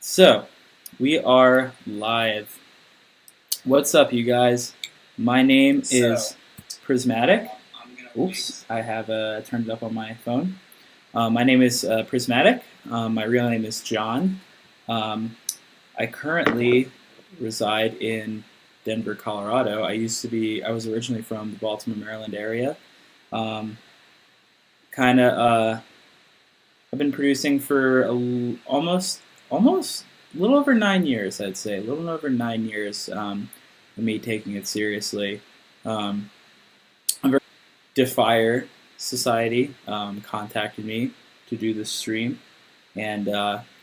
So, we are live. What's up, you guys? My name is Prismatic. Oops, I have turned it up on my phone. My name is Prismatic. My real name is John. I currently reside in Denver, Colorado. I was originally from the Baltimore, Maryland area. I've been producing for almost a little over 9 years, I'd say. A little over 9 years of me taking it seriously. I'm very Defire Society contacted me to do this stream. And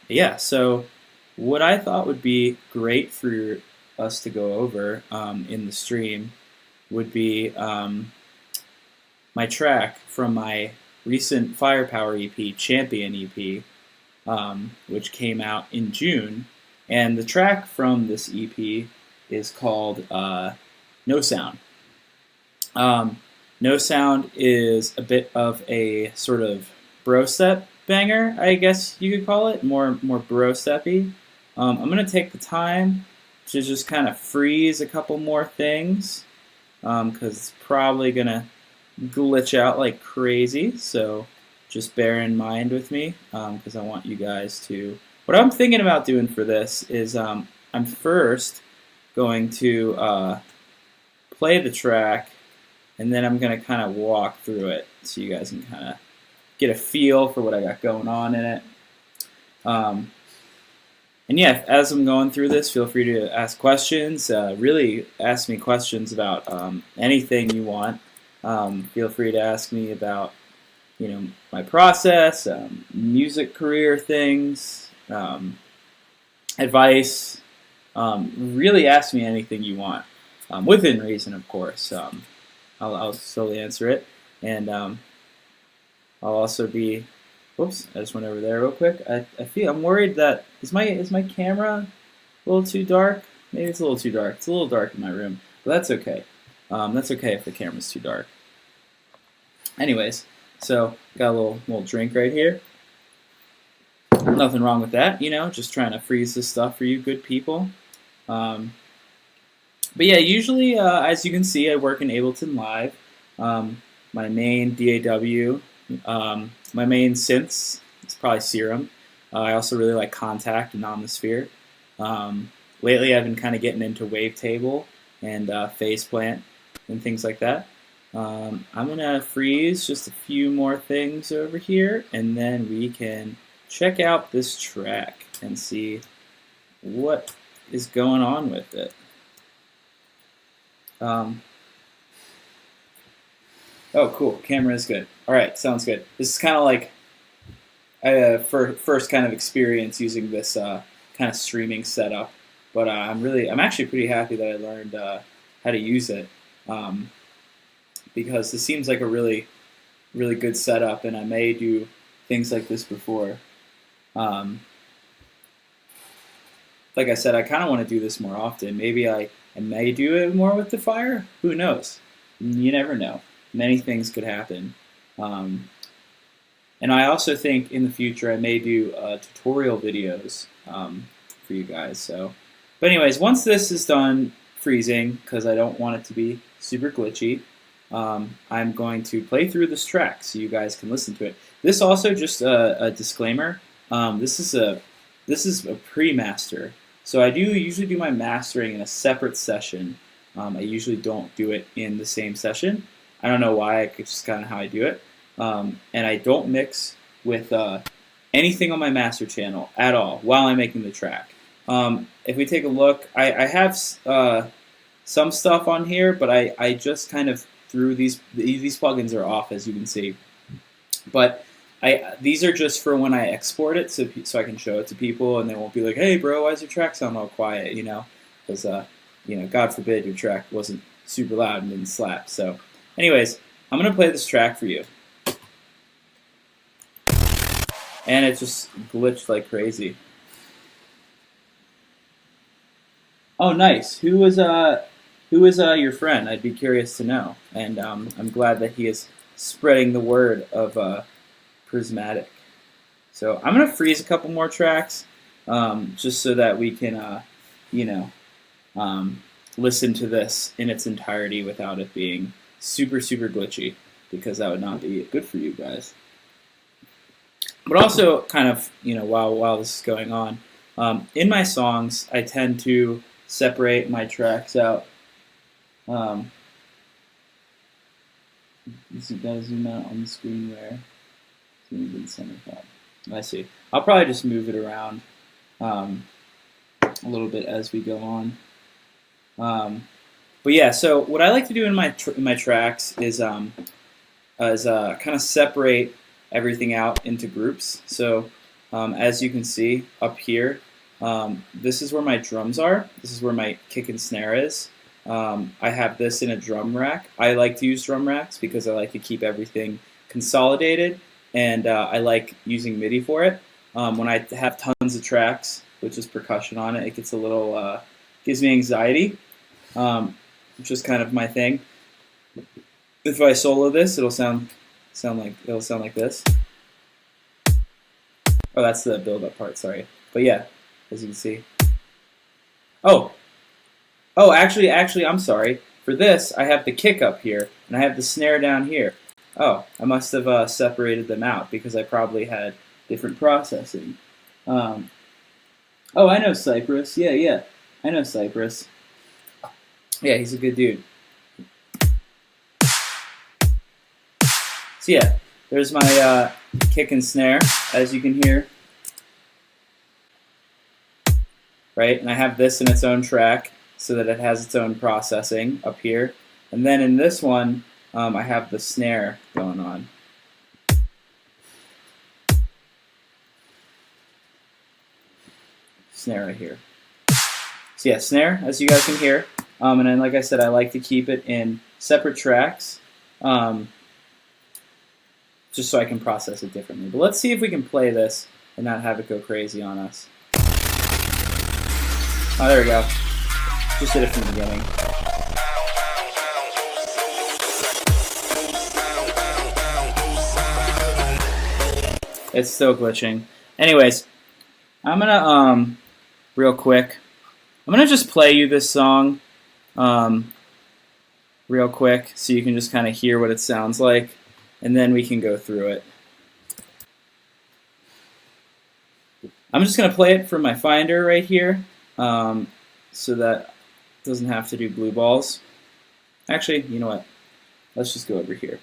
yeah, so what I thought would be great for us to go over in the stream would be my track from my recent Firepower EP, Champion EP, which came out in June. And the track from this EP is called No Sound. No Sound is a bit of a sort of bro-step banger, I guess you could call it, more bro-steppy. I'm going to take the time to just kind of freeze a couple more things because it's probably going to glitch out like crazy, so just bear in mind with me because I want you guys to... What I'm thinking about doing for this is I'm first going to play the track, and then I'm going to kind of walk through it so you guys can kind of get a feel for what I got going on in it. And yeah, as I'm going through this, feel free to ask questions. Really ask me questions about anything you want. Feel free to ask me about, my process, music career things, advice. Really ask me anything you want, within reason, of course. I'll slowly answer it, and I'll also be. Whoops! I just went over there real quick. I'm worried that is my camera a little too dark? Maybe it's a little too dark. It's a little dark in my room, but that's okay. That's okay if the camera's too dark. Anyways, so got a little drink right here. Nothing wrong with that, just trying to freeze this stuff for you good people. But yeah, usually, as you can see, I work in Ableton Live. My main DAW, my main synths, it's probably Serum. I also really like Kontakt and Omnisphere. Lately, I've been kind of getting into Wavetable and Faceplant and things like that. I'm going to freeze just a few more things over here, and then we can check out this track and see what is going on with it. Oh, cool. Camera is good. All right, sounds good. This is kind of like first kind of experience using this kind of streaming setup, but I'm actually pretty happy that I learned how to use it because this seems like a really good setup, and I may do things like this before. Like I said, I kind of want to do this more often. Maybe I may do it more with Defire. Who knows? You never know. Many things could happen. And I also think in the future I may do tutorial videos for you guys. But anyways, once this is done freezing, because I don't want it to be super glitchy, I'm going to play through this track so you guys can listen to it. This also, just a disclaimer, this is a pre-master. So I do usually do my mastering in a separate session. I usually don't do it in the same session. I don't know why, it's just kind of how I do it. And I don't mix with anything on my master channel at all while I'm making the track. If we take a look, I have some stuff on here, but I just kind of threw these plugins are off, as you can see. But these are just for when I export it, so I can show it to people, and they won't be like, "Hey, bro, why does your track sound all quiet?" Because God forbid your track wasn't super loud and didn't slap. So, anyways, I'm gonna play this track for you, and it just glitched like crazy. Oh, nice. Who is your friend? I'd be curious to know, and I'm glad that he is spreading the word of Prismatic. So I'm going to freeze a couple more tracks. just so that we can, you know, listen to this in its entirety without it being super, super glitchy, because that would not be good for you guys. But also, kind of, you know, while this is going on, in my songs, I tend to separate my tracks out. Gotta zoom out on the screen where I see. I'll probably just move it around a little bit as we go on. But yeah, so what I like to do in my tracks is kind of separate everything out into groups. So as you can see up here, this is where my drums are. This is where my kick and snare is. I have this in a drum rack. I like to use drum racks because I like to keep everything consolidated, and I like using MIDI for it. When I have tons of tracks, which is percussion on it, it gets a little, gives me anxiety, which is kind of my thing. If I solo this, it'll sound like this. Oh, that's the build-up part, sorry. But yeah, as you can see. Oh, actually, I'm sorry. For this, I have the kick up here, and I have the snare down here. Oh, I must have separated them out because I probably had different processing. Oh, I know Cypress. Yeah, I know Cypress. Yeah, he's a good dude. So yeah, there's my kick and snare, as you can hear. Right, and I have this in its own track, so that it has its own processing up here. And then in this one, I have the snare going on. Snare right here. So yeah, snare, as you guys can hear. And then, like I said, I like to keep it in separate tracks, just so I can process it differently. But let's see if we can play this and not have it go crazy on us. Oh, there we go. Just did it from the beginning. It's still glitching. Anyways, I'm gonna real quick. I'm gonna just play you this song real quick so you can just kind of hear what it sounds like, and then we can go through it. I'm just gonna play it from my Finder right here, so that doesn't have to do blue balls. Actually, you know what? Let's just go over here.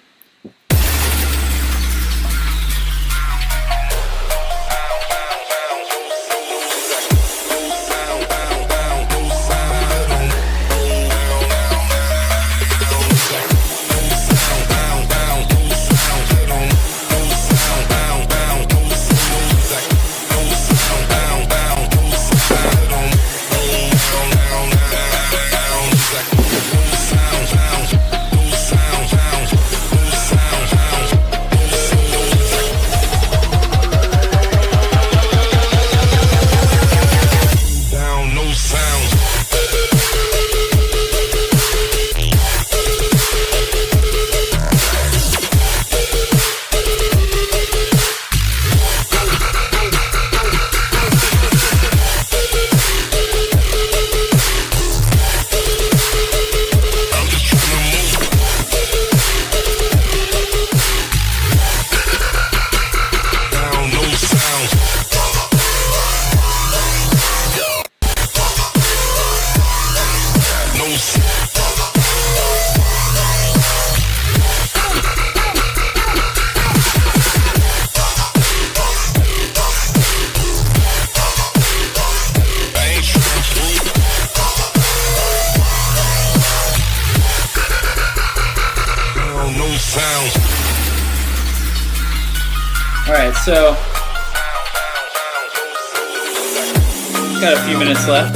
Alright, so got a few minutes left.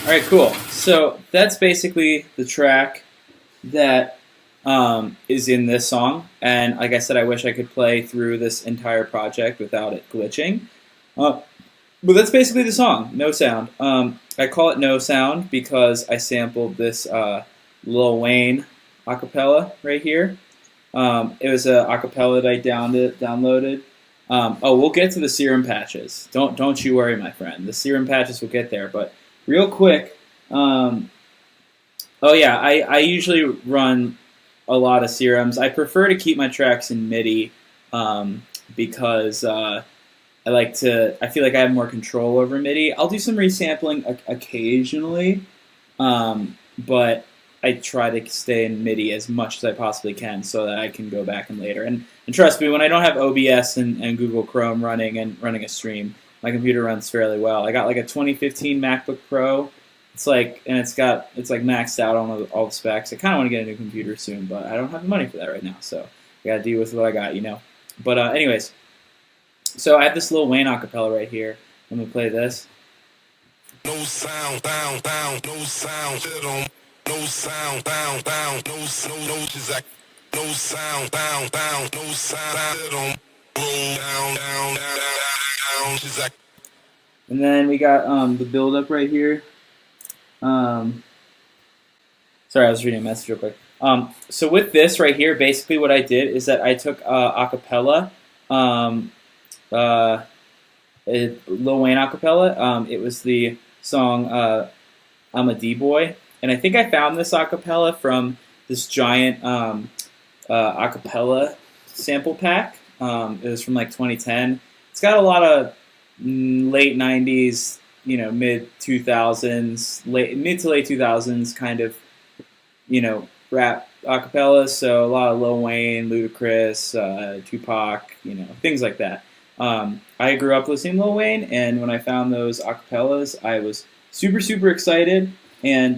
right, cool. So that's basically the track that is in this song. And like I said, I wish I could play through this entire project without it glitching. But that's basically the song, No Sound. I call it No Sound because I sampled this Lil Wayne acapella right here. It was an acapella that I downloaded. We'll get to the serum patches. Don't you worry, my friend. The serum patches will get there. But real quick, I usually run a lot of serums. I prefer to keep my tracks in MIDI because I feel like I have more control over MIDI. I'll do some resampling occasionally, but I try to stay in MIDI as much as I possibly can so that I can go back and later. And trust me, when I don't have OBS and Google Chrome running a stream, my computer runs fairly well. I got like a 2015 MacBook Pro. It's like maxed out on all the specs. I kind of want to get a new computer soon, but I don't have the money for that right now. So I got to deal with what I got, you know. But anyways, so I have this Lil Wayne acapella right here. Let me play this. No sound, down, down, no sound, no sound, down, down, no sound, no sound, down, down, no sound, down, down, down. And then we got the build up right here. Sorry, I was reading a message real quick. So with this right here, basically what I did is that I took acapella, Lil Wayne acapella. It was the song I'm a D-Boy. And I think I found this acapella from this giant acapella sample pack. It was from like 2010. It's got a lot of late 90s, mid 2000s, mid to late 2000s kind of, rap acapellas. So a lot of Lil Wayne, Ludacris, Tupac, things like that. I grew up listening to Lil Wayne, and when I found those acapellas, I was super, super excited. And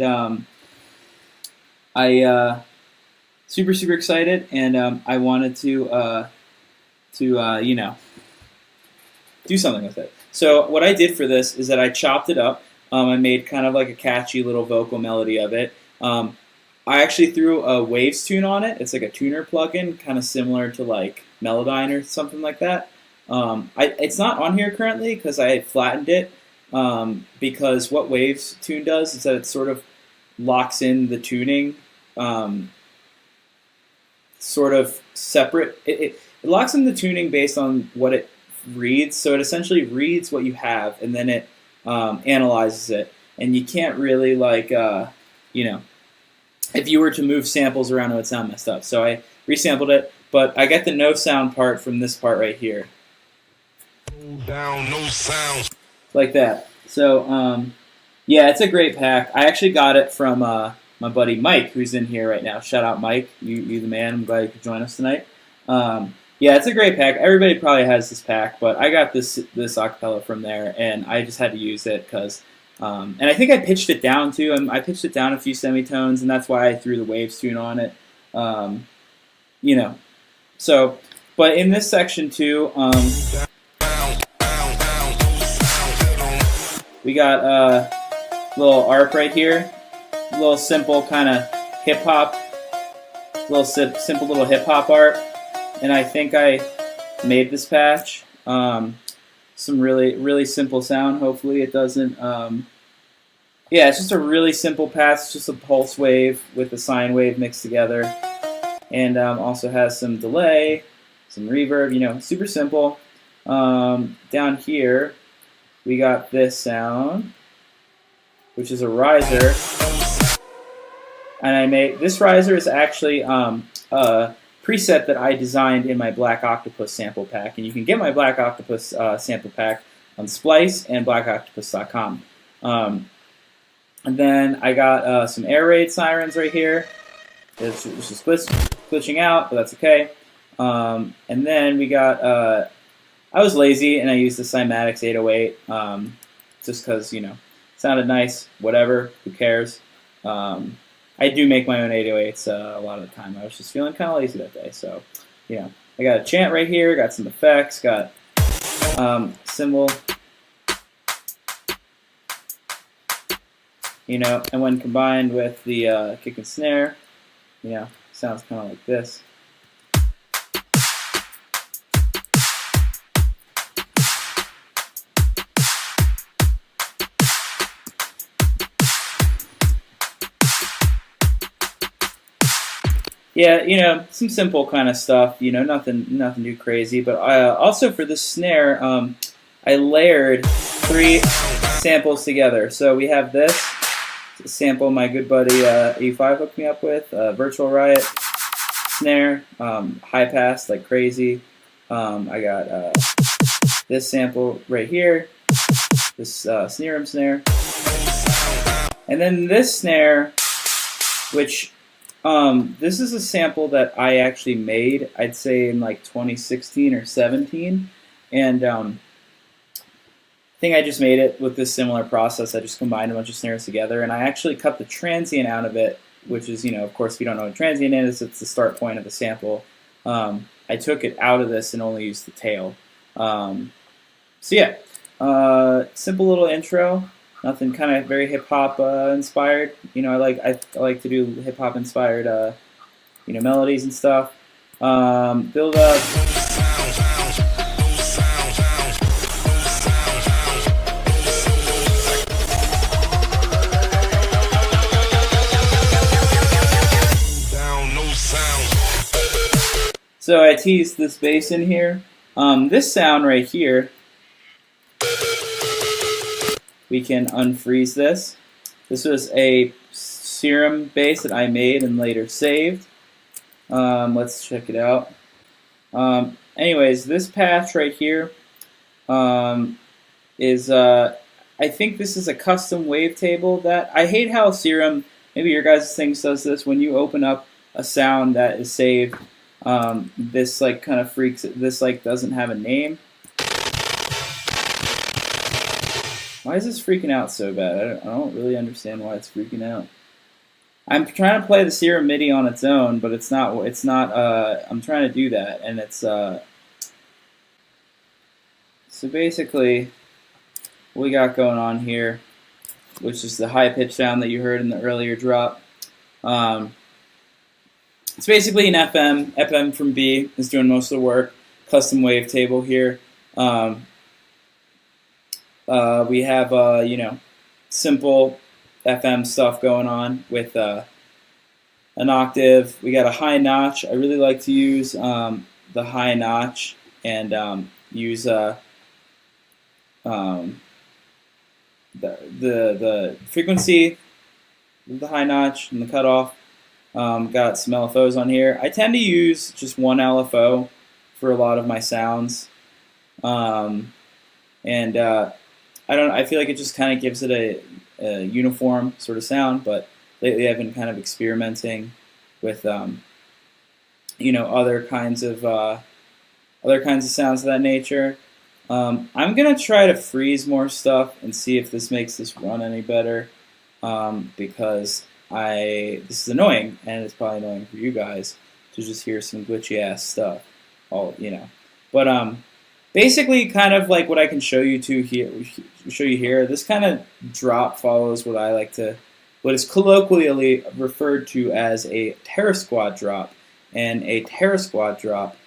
super, super excited, and I wanted to do something with it. So what I did for this is that I chopped it up. I made kind of like a catchy little vocal melody of it. I actually threw a Waves tune on it. It's like a tuner plugin, kind of similar to like Melodyne or something like that. It's not on here currently because I flattened it. Because what Waves tune does is that it sort of locks in the tuning, sort of separate. It locks in the tuning based on what it reads. So it essentially reads what you have and then it analyzes it. And you can't really if you were to move samples around, it would sound messed up. So I resampled it, but I get the no sound part from this part right here. Down, no sound. Like that. So, yeah, it's a great pack. I actually got it from my buddy Mike, who's in here right now. Shout out, Mike. You the man. I'm glad you could join us tonight. Yeah, it's a great pack. Everybody probably has this pack, but I got this acapella from there, and I just had to use it because, and I think I pitched it down too. I pitched it down a few semitones, and that's why I threw the Waves tune on it. So, but in this section too, we got a little ARP right here, a little simple kind of hip hop, simple little hip hop art, and I think I made this patch. Some really, really simple sound. Hopefully it doesn't. Yeah, it's just a really simple patch. It's just a pulse wave with a sine wave mixed together, and also has some delay, some reverb. Super simple. Down here, we got this sound, which is a riser, and I made this riser is actually a preset that I designed in my Black Octopus sample pack, and you can get my Black Octopus sample pack on Splice and blackoctopus.com. And then I got some air raid sirens right here. It's just glitching out, but that's okay. And then we got. I was lazy and I used the Cymatics 808 just because, sounded nice, whatever, who cares. I do make my own 808s a lot of the time. I was just feeling kind of lazy that day. So, I got a chant right here, got some effects, got cymbal. and when combined with the kick and snare, sounds kind of like this. Yeah, some simple kind of stuff. Nothing too crazy. But also for this snare, I layered 3 samples together. So we have this sample my good buddy E5 hooked me up with, Virtual Riot snare, high pass like crazy. I got this sample right here, this Sneerum snare, and then this snare, which this is a sample that I actually made, I'd say in like 2016 or 17, and I think I just made it with this similar process. I just combined a bunch of snares together, and I actually cut the transient out of it, which is, of course, if you don't know what transient is, it's the start point of the sample. I took it out of this and only used the tail. So yeah, simple little intro. Nothing, kind of very hip hop inspired. I like to do hip hop inspired melodies and stuff. Build up. So I teased this bass in here. This sound right here, we can unfreeze this. This was a Serum bass that I made and later saved. Let's check it out. Anyways, this patch right here is, I think this is a custom wavetable that, I hate how Serum, maybe your guys' thing does this, when you open up a sound that is saved, this like kind of freaks, this like doesn't have a name. Why is this freaking out so bad? I don't really understand why it's freaking out. I'm trying to play the Serum MIDI on its own, but it's not, I'm trying to do that, and it's, so basically, what we got going on here, which is the high pitch sound that you heard in the earlier drop. It's basically an FM from B is doing most of the work, custom wavetable here. We have, simple FM stuff going on with an octave. We got a high notch. I really like to use the high notch and use the frequency, the high notch, and the cutoff. Got some LFOs on here. I tend to use just one LFO for a lot of my sounds, and I feel like it just kind of gives it a uniform sort of sound. But lately, I've been kind of experimenting with other kinds of sounds of that nature. I'm gonna try to freeze more stuff and see if this makes this run any better, because this is annoying, and it's probably annoying for you guys to just hear some glitchy ass stuff. But basically, kind of like what I can show you here. This kind of drop follows what is colloquially referred to as a Terror Squad drop, and a Terror Squad drop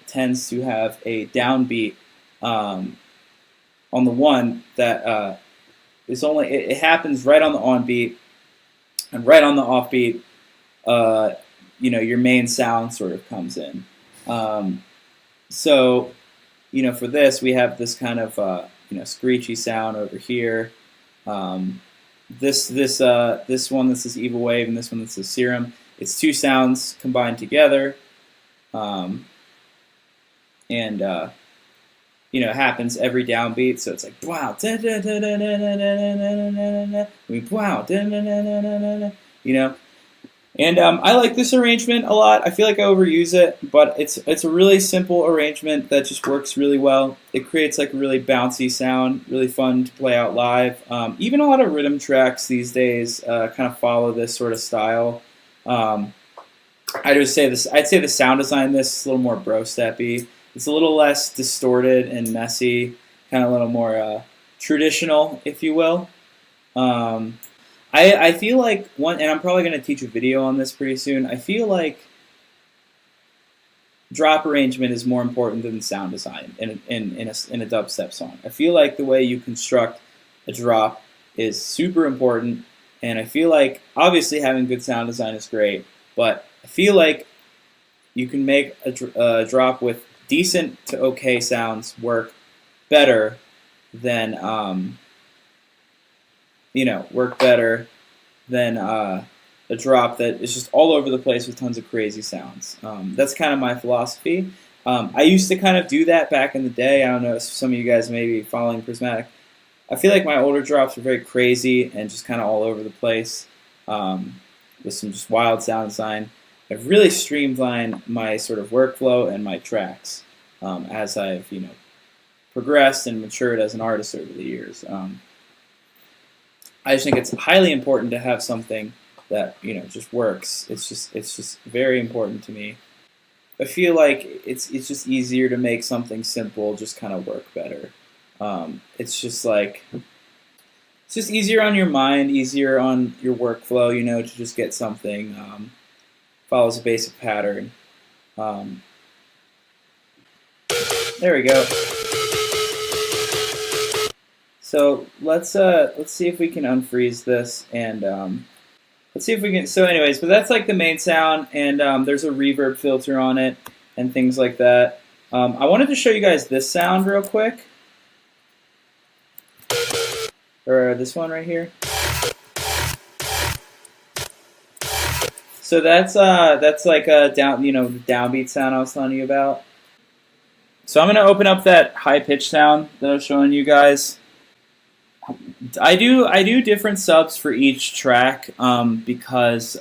tends to have a downbeat on the one that is only it happens right on the on beat. And right on the offbeat, your main sound sort of comes in. So, for this, we have this kind of, screechy sound over here. This one, this is Evil Wave, and this one, this is Serum. It's 2 sounds combined together. It happens every downbeat, so it's like wow, wow, and I like this arrangement a lot. I feel like I overuse it, but it's a really simple arrangement that just works really well. It creates like a really bouncy sound, really fun to play out live. Even a lot of rhythm tracks these days kind of follow this sort of style. I'd say the sound design this is a little more bro steppy. It's a little less distorted and messy, kind of a little more traditional, if you will. I feel like and I'm probably going to teach a video on this pretty soon. I feel like drop arrangement is more important than sound design in a dubstep song. I feel like the way you construct a drop is super important, and I feel like obviously having good sound design is great, but I feel like you can make a drop with decent to okay sounds work better than work better than a drop that is just all over the place with tons of crazy sounds. That's kind of my philosophy. I used to kind of do that back in the day. I don't know if some of you guys may be following Prismatic. I feel like my older drops were very crazy and just kind of all over the place with some just wild sound design. I've really streamlined my sort of workflow and my tracks as I've progressed and matured as an artist over the years. I just think it's highly important to have something that just works. It's just very important to me. I feel like it's just easier to make something simple just kind of work better. It's just easier on your mind, easier on your workflow, to just get something follows a basic pattern. There we go. So let's see if we can unfreeze this and let's see if we can. So anyways, but that's like the main sound, and there's a reverb filter on it and things like that. I wanted to show you guys this sound real quick, or this one right here. So that's like a the downbeat sound I was telling you about. So I'm gonna open up that high pitch sound that I was showing you guys. I do different subs for each track because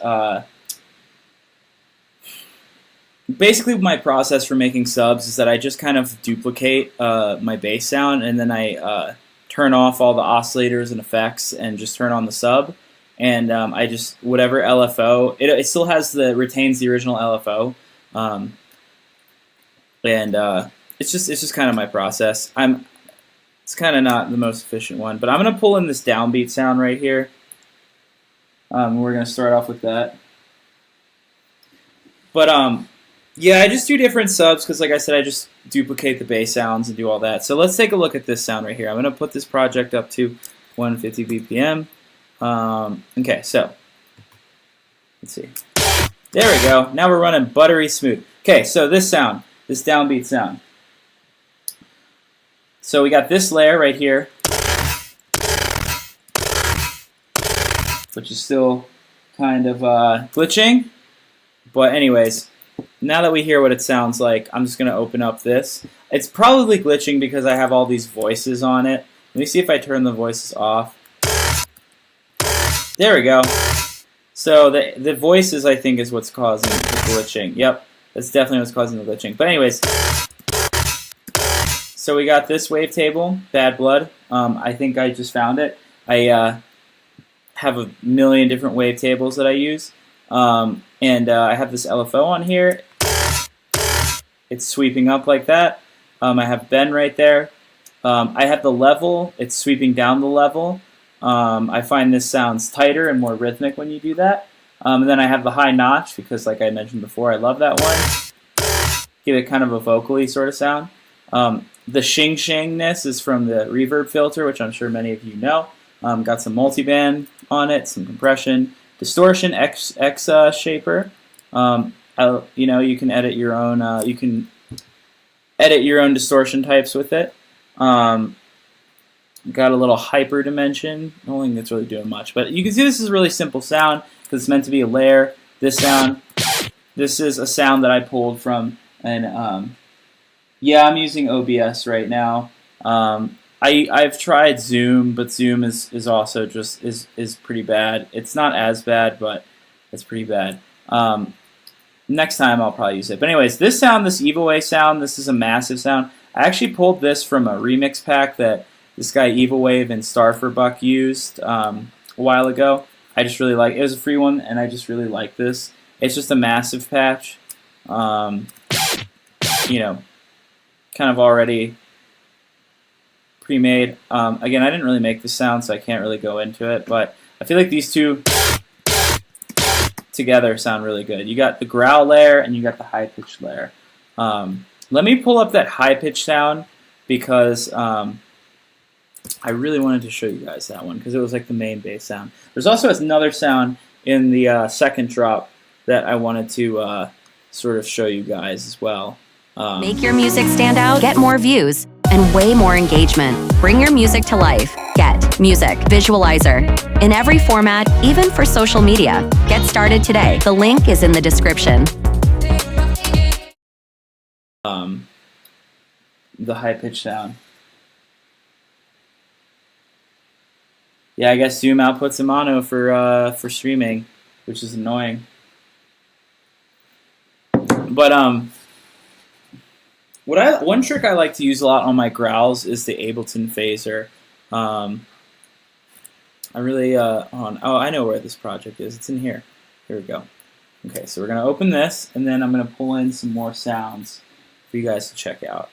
basically my process for making subs is that I just kind of duplicate my bass sound, and then I turn off all the oscillators and effects and just turn on the sub, and I just whatever LFO it still retains the original LFO, and it's just kind of my process. It's kind of not the most efficient one, but I'm going to pull in this downbeat sound right here. We're going to start off with that. But yeah, I just do different subs because, like I said, I just duplicate the bass sounds and do all that. So let's take a look at this sound right here. I'm going to put this project up to 150 BPM. Okay, so let's see. There we go. Now we're running buttery smooth. Okay, so this sound, this downbeat sound. So we got this layer right here, which is still kind of glitching. But anyways, now that we hear what it sounds like, I'm just going to open up this. It's probably glitching because I have all these voices on it. Let me see if I turn the voices off. There we go. So the voices, I think, is what's causing the glitching. Yep, that's definitely what's causing the glitching. But anyways, so we got this wavetable, Bad Blood. I think I just found it. I have a million different wavetables that I use. And I have this LFO on here. It's sweeping up like that. I have Ben right there. I have the level. It's sweeping down the level. I find this sounds tighter and more rhythmic when you do that. And then I have the high notch because, like I mentioned before, I love that one. Give it kind of a vocally sort of sound. The shing-shingness is from the reverb filter, which I'm sure many of you know. Got some multiband on it, some compression, distortion, X shaper. You can edit your own. You can edit your own distortion types with it. Got a little hyper dimension. I don't think that's really doing much, but you can see this is a really simple sound because it's meant to be a layer. This sound, this is a sound that I pulled from an. Yeah, I'm using OBS right now. I've tried Zoom, but Zoom is also just is pretty bad. It's not as bad, but it's pretty bad. Next time I'll probably use it. But anyways, this sound, this Evil sound, this is a massive sound. I actually pulled this from a remix pack that this guy Evil Wave and Starforbuck used a while ago. I just really like it. It was a free one, and I just really like this. It's just a massive patch. Kind of already pre-made. Again, I didn't really make the sound, so I can't really go into it, but I feel like these two together sound really good. You got the growl layer and you got the high pitch layer. Let me pull up that high pitch sound because I really wanted to show you guys that one because it was like the main bass sound. There's also another sound in the second drop that I wanted to sort of show you guys as well. Make your music stand out, get more views, and way more engagement. Bring your music to life. Get Music Visualizer. In every format, even for social media. Get started today. The link is in the description. The high pitch sound. Yeah, I guess Zoom outputs a mono for streaming, which is annoying. But one trick I like to use a lot on my growls is the Ableton phaser. I really I know where this project is. It's in here. Here we go. Okay, so we're gonna open this, and then I'm gonna pull in some more sounds for you guys to check out.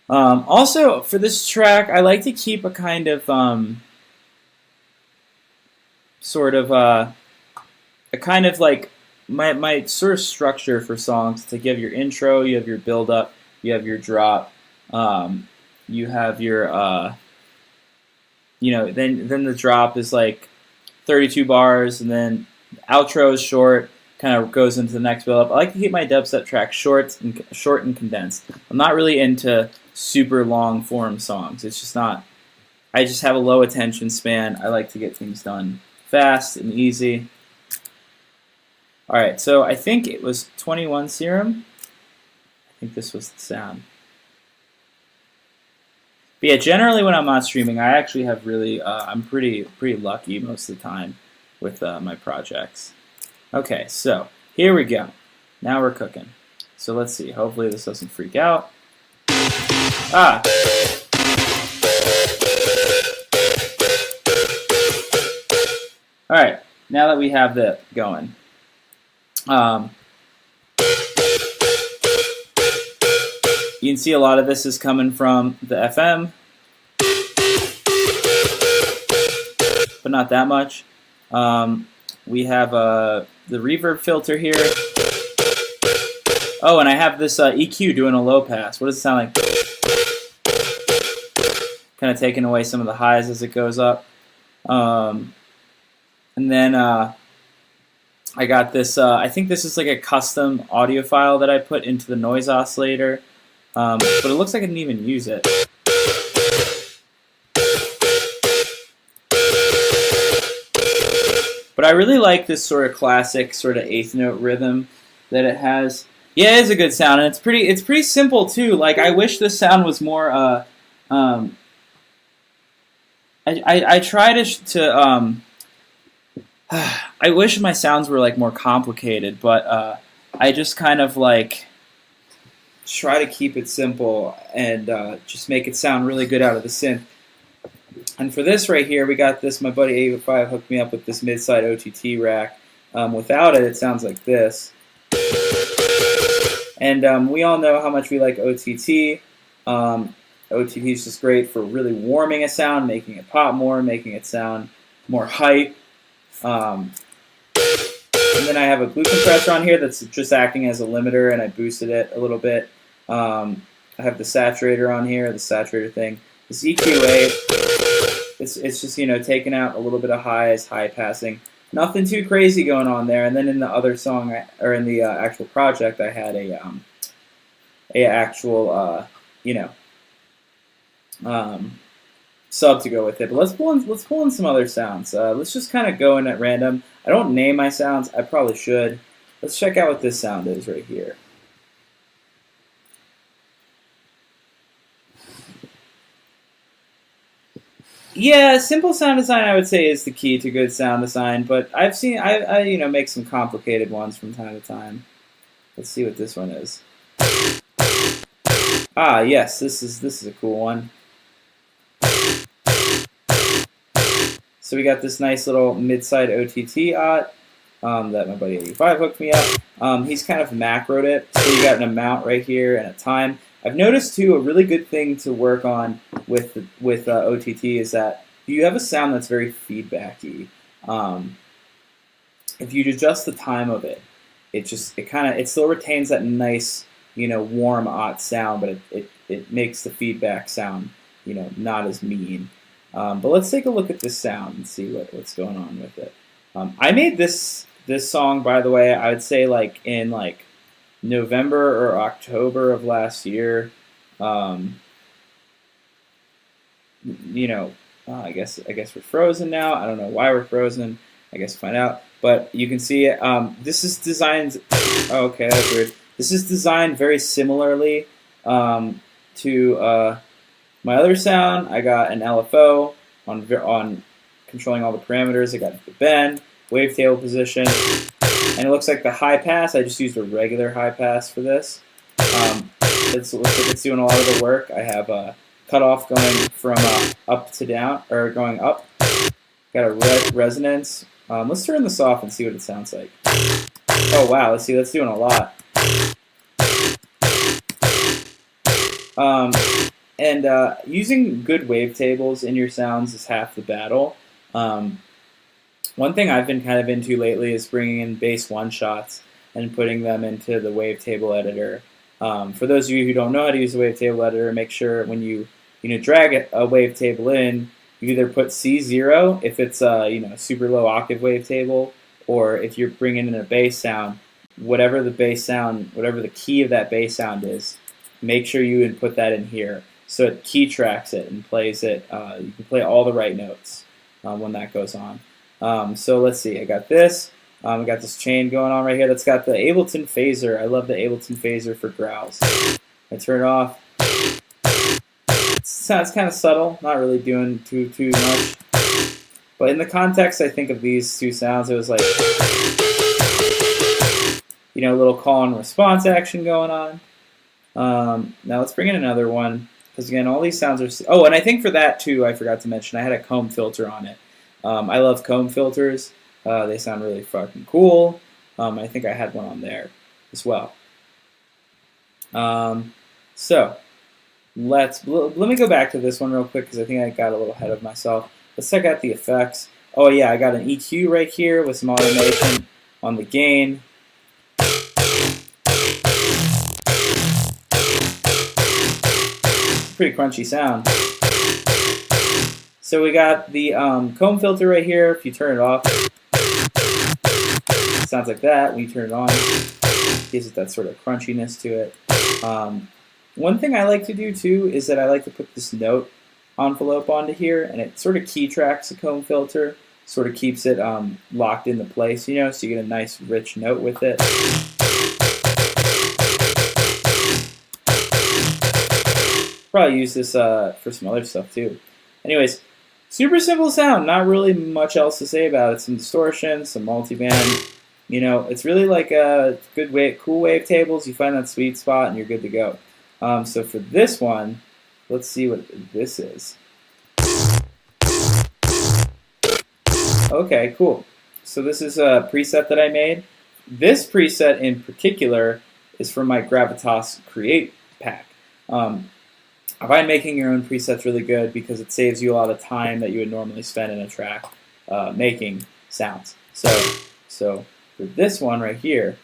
Also, for this track, I like to keep a kind of a kind of like my sort of structure for songs. It's like you have your intro, you have your build up, you have your drop, you have your then the drop is like 32 bars, and then outro is short, kind of goes into the next build up. I like to keep my dubstep tracks short and condensed. I'm not really into super long form songs. It's just not. I just have a low attention span. I like to get things done fast and easy. All right, so I think it was 21 Serum. I think this was the sound. But yeah, generally when I'm not streaming, I actually have really, I'm pretty lucky most of the time with my projects. Okay, so here we go. Now we're cooking. So let's see. Hopefully this doesn't freak out. Ah. All right, now that we have that going. You can see a lot of this is coming from the FM, but not that much. We have the reverb filter here. Oh, and I have this EQ doing a low pass. What does it sound like? Kind of taking away some of the highs as it goes up. And then I got this, I think this is like a custom audio file that I put into the noise oscillator. But it looks like I didn't even use it. But I really like this sort of classic sort of eighth note rhythm that it has. Yeah, it is a good sound, and it's pretty simple too. Like, I wish this sound was more. I try to I wish my sounds were like more complicated, but I just kind of like try to keep it simple and just make it sound really good out of the synth. And for this right here, we got this, my buddy A5 hooked me up with this mid-side OTT rack. Without it, it sounds like this. And we all know how much we like OTT. OTT is just great for really warming a sound, making it pop more, making it sound more hype. And then I have a glue compressor on here that's just acting as a limiter, and I boosted it a little bit. I have the saturator on here, the saturator thing. This EQA, it's just, you know, taking out a little bit of highs, high passing. Nothing too crazy going on there. And then in the other song, or in the actual project, I had a actual, sub to go with it. But let's pull in some other sounds. Let's just kind of go in at random. I don't name my sounds. I probably should. Let's check out what this sound is right here. Yeah, simple sound design, I would say, is the key to good sound design. But I've seen I make some complicated ones from time to time. Let's see what this one is. Ah, yes, this is a cool one. So we got this nice little mid-side OTT OT that my buddy 85 hooked me up. He's kind of macroed it, so you got an amount right here and a time. I've noticed too a really good thing to work on with OTT is that you have a sound that's very feedbacky. Um, if you adjust the time of it, it still retains that nice, warm, hot sound, but it makes the feedback sound, not as mean. But let's take a look at this sound and see what's going on with it. I made this song, by the way, I would say like in like November or October of last year. Um, I guess we're frozen now. I don't know why we're frozen. I guess we'll find out. But you can see this is designed. Oh, okay, that's weird. This is designed very similarly to my other sound. I got an LFO on controlling all the parameters. I got the bend, wavetable position, and it looks like the high pass. I just used a regular high pass for this. It looks like it's doing a lot of the work. I have a cutoff going from up to down, or going up. Got a resonance. Let's turn this off and see what it sounds like. Oh wow, let's see, that's doing a lot. Using good wavetables in your sounds is half the battle. One thing I've been kind of into lately is bringing in bass one-shots and putting them into the wavetable editor. For those of you who don't know how to use the wavetable editor, make sure when you drag a wavetable in, you either put C0 if it's a super low octave wavetable, or if you're bringing in a bass sound, whatever the key of that bass sound is, make sure you input that in here so it key tracks it and plays it. You can play all the right notes when that goes on. So let's see. I got this. I got this chain going on right here. That's got the Ableton phaser. I love the Ableton phaser for growls. I turn it off. It sounds kind of subtle, not really doing too much. But in the context, I think of these two sounds, it was like, a little call and response action going on. Now let's bring in another one, because again, all these sounds are... Oh, and I think for that too, I forgot to mention, I had a comb filter on it. I love comb filters. They sound really fucking cool. I think I had one on there as well. So let me go back to this one real quick, because I think I got a little ahead of myself. Let's check out the effects. Oh yeah, I got an EQ right here with some automation on the gain. Pretty crunchy sound. So we got the comb filter right here. If you turn it off, it sounds like that. When you turn it on, it gives it that sort of crunchiness to it. One thing I like to do too is that I like to put this note envelope onto here, and it sort of key tracks the comb filter, sort of keeps it locked into place, so you get a nice rich note with it. Probably use this for some other stuff too. Anyways, super simple sound, not really much else to say about it. Some distortion, some multiband. It's really like a cool wavetables. You find that sweet spot and you're good to go. So for this one, let's see what this is. Okay, cool. So this is a preset that I made. This preset in particular is from my Gravitas Create pack. I find making your own presets really good because it saves you a lot of time that you would normally spend in a track making sounds. So for this one right here,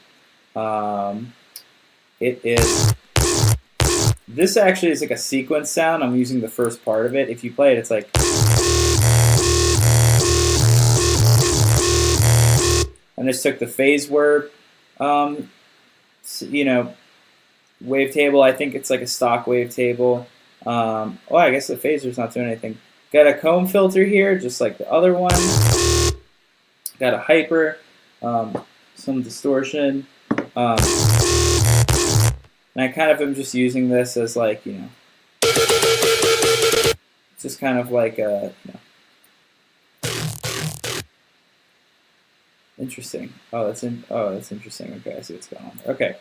this actually is like a sequence sound. I'm using the first part of it. If you play it, it's like... And this took the phase word, wavetable. I think it's like a stock wavetable. I guess the phaser's not doing anything. Got a comb filter here, just like the other one. Got a hyper, some distortion. And I kind of am just using this as like, just kind of like a, interesting. That's interesting. Okay, I see what's going on there. Okay,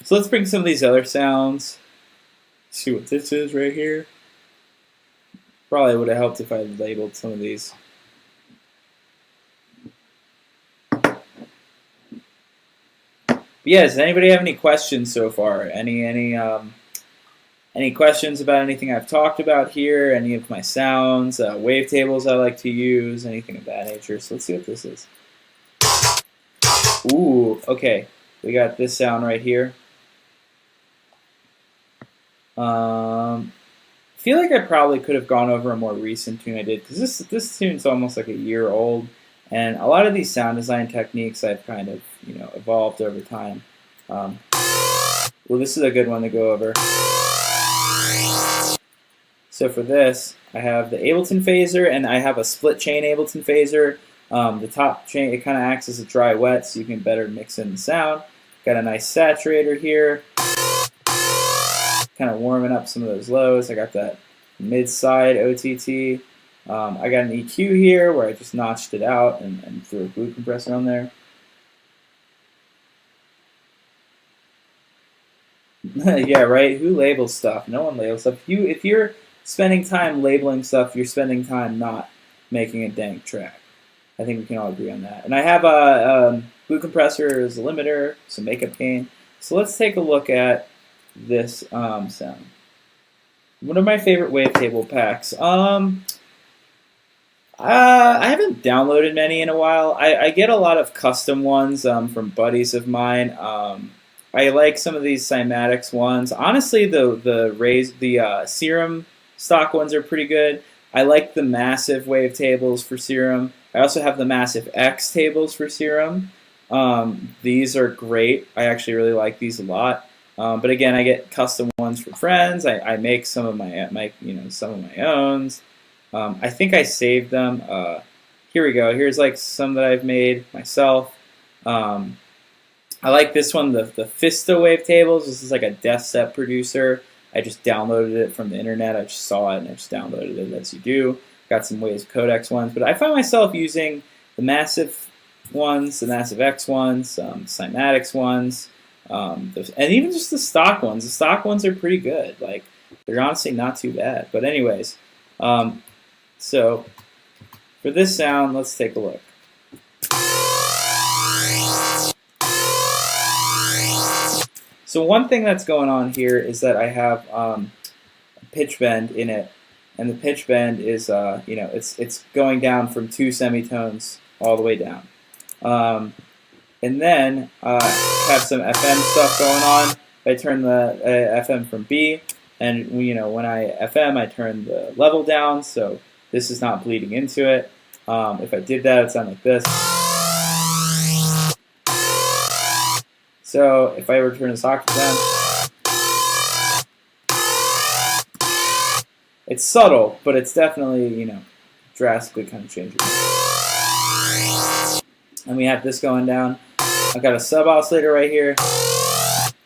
so let's bring some of these other sounds. See what this is right here. Probably would have helped if I had labeled some of these. But yeah, does anybody have any questions so far? Any Any questions about anything I've talked about here? Any of my sounds, wavetables I like to use, anything of that nature. So let's see what this is. Ooh, okay. We got this sound right here. I feel like I probably could have gone over a more recent tune I did, because this tune's almost like a year old, and a lot of these sound design techniques I've kind of evolved over time. Well, this is a good one to go over. So for this, I have the Ableton phaser, and I have a split chain Ableton phaser. The top chain, it kind of acts as a dry wet, so you can better mix in the sound. Got a nice saturator here, kind of warming up some of those lows. I got that mid-side OTT. I got an EQ here where I just notched it out and threw a glue compressor on there. Yeah, right. Who labels stuff? No one labels stuff. If you're spending time labeling stuff, you're spending time not making a dank track. I think we can all agree on that. And I have a glue compressor as a limiter, some makeup gain. So let's take a look at this sound. One of my favorite wavetable packs. I haven't downloaded many in a while. I get a lot of custom ones from buddies of mine. I like some of these Cymatics ones. Honestly, the Serum stock ones are pretty good. I like the massive wavetables for Serum. I also have the massive X tables for Serum. These are great. I actually really like these a lot. But again, I get custom ones from friends. I make some of my some of my own. I think I saved them. Here we go. Here's like some that I've made myself. I like this one, the Fista wavetables. This is like a death set producer. I just downloaded it from the internet. I just saw it and I just downloaded it as you do. Got some Waves Codex ones, but I find myself using the massive ones, the massive X ones, Cymatics ones, and even just the stock ones. The stock ones are pretty good. Like, they're honestly not too bad. But anyways, so for this sound, let's take a look. So one thing that's going on here is that I have a pitch bend in it, and the pitch bend is it's going down from 2 semitones all the way down, and then have some FM stuff going on. I turn the FM from B, and when I FM, I turn the level down, so this is not bleeding into it. If I did that, it would sound like this. So if I were to turn this octave down, it's subtle, but it's definitely, drastically kind of changing. And we have this going down. I've got a sub oscillator right here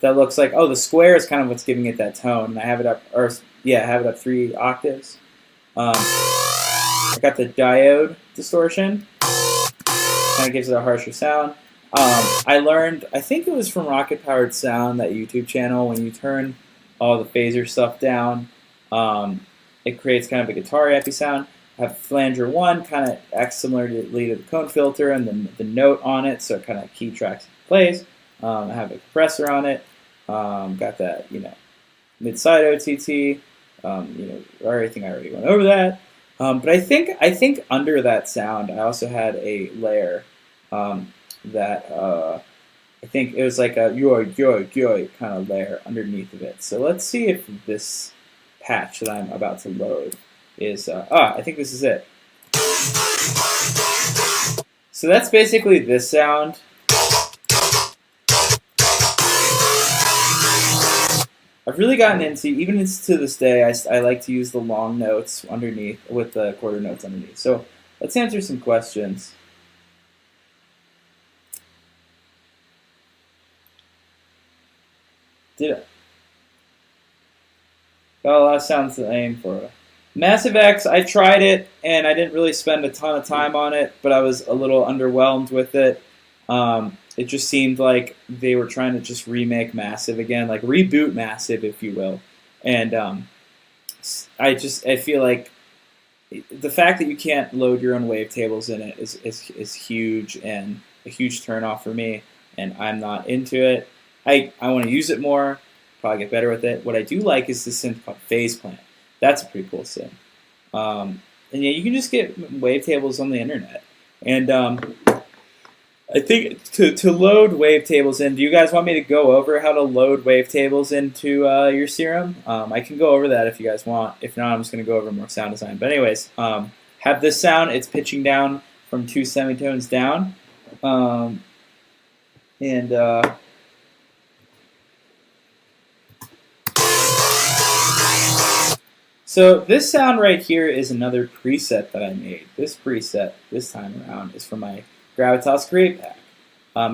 that looks like, the square is kind of what's giving it that tone. And I have it up, I have it up 3 octaves. I got the diode distortion, kind of gives it a harsher sound. I learned, I think it was from Rocket Powered Sound, that YouTube channel, when you turn all the phaser stuff down, it creates kind of a guitar-happy sound. I have flanger 1, kind of acts similarly to the cone filter, and then the note on it, so it kind of key tracks and plays. I have a compressor on it. Got that, mid-side OTT. Everything I already went over that. But I think under that sound, I also had a layer that I think it was like a yo kind of layer underneath of it. So let's see if this patch that I'm about to load is, I think this is it. So that's basically this sound. I've really gotten into, even to this day, I like to use the long notes underneath with the quarter notes underneath. So let's answer some questions. Got a lot of sounds to aim for. Massive X, I tried it, and I didn't really spend a ton of time on it, but I was a little underwhelmed with it. It just seemed like they were trying to just remake Massive again, like reboot Massive, if you will. And I feel like the fact that you can't load your own wavetables in it is huge, and a huge turnoff for me, and I'm not into it. I want to use it more, probably get better with it. What I do like is this synth called Phase Plant. That's a pretty cool synth. And yeah, you can just get wavetables on the internet. And I think to load wavetables in, do you guys want me to go over how to load wavetables into your Serum? I can go over that if you guys want. If not, I'm just going to go over more sound design. But anyways, have this sound. It's pitching down from 2 semitones down. So this sound right here is another preset that I made. This preset this time around is from my Gravitas Create Pack.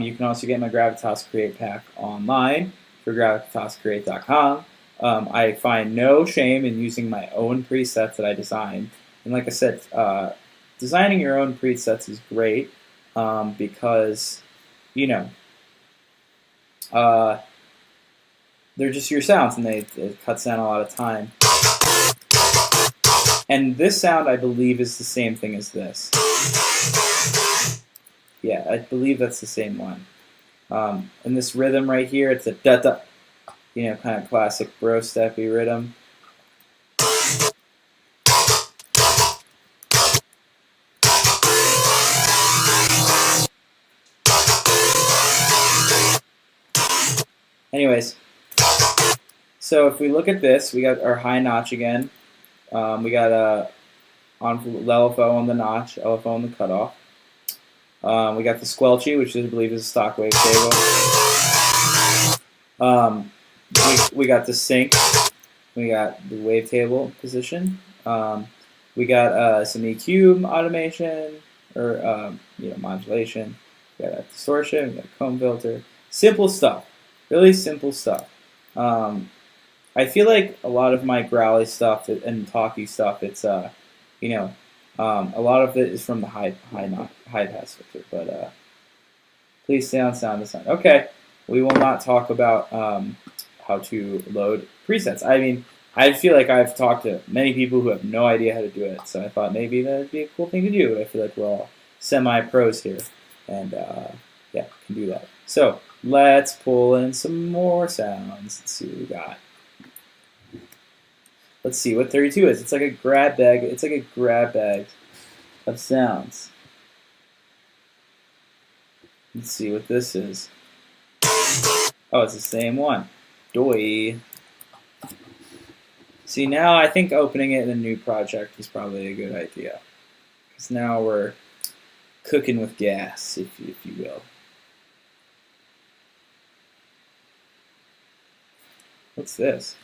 You can also get my Gravitas Create Pack online for gravitascreate.com. I find no shame in using my own presets that I designed. And like I said, designing your own presets is great because, you know, they're just your sounds and it cuts down a lot of time. And this sound, I believe, is the same thing as this. Yeah, I believe that's the same one. And this rhythm right here, it's a da-da, you know, kind of classic bro steppy rhythm. Anyways, so if we look at this, we got our high notch again. We got on LFO on the notch, LFO on the cutoff. We got the squelchy, which I believe is a stock wavetable. We got the sync. We got the wavetable position. We got some EQ automation or modulation. We got a distortion. We got a comb filter. Simple stuff. Really simple stuff. I feel like a lot of my growly stuff and talky stuff, it's a lot of it is from the high pass filter. But please stay on sound design. Okay, we will not talk about how to load presets. I mean, I feel like I've talked to many people who have no idea how to do it, so I thought maybe that would be a cool thing to do. I feel like we're all semi-pros here, and yeah, can do that. So let's pull in some more sounds. Let's see what we got. Let's see what 32 is. It's like a grab bag. It's like a grab bag of sounds. Let's see what this is. Oh, it's the same one. Doi. See, now I think opening it in a new project is probably a good idea. Because now we're cooking with gas, if you will. What's this?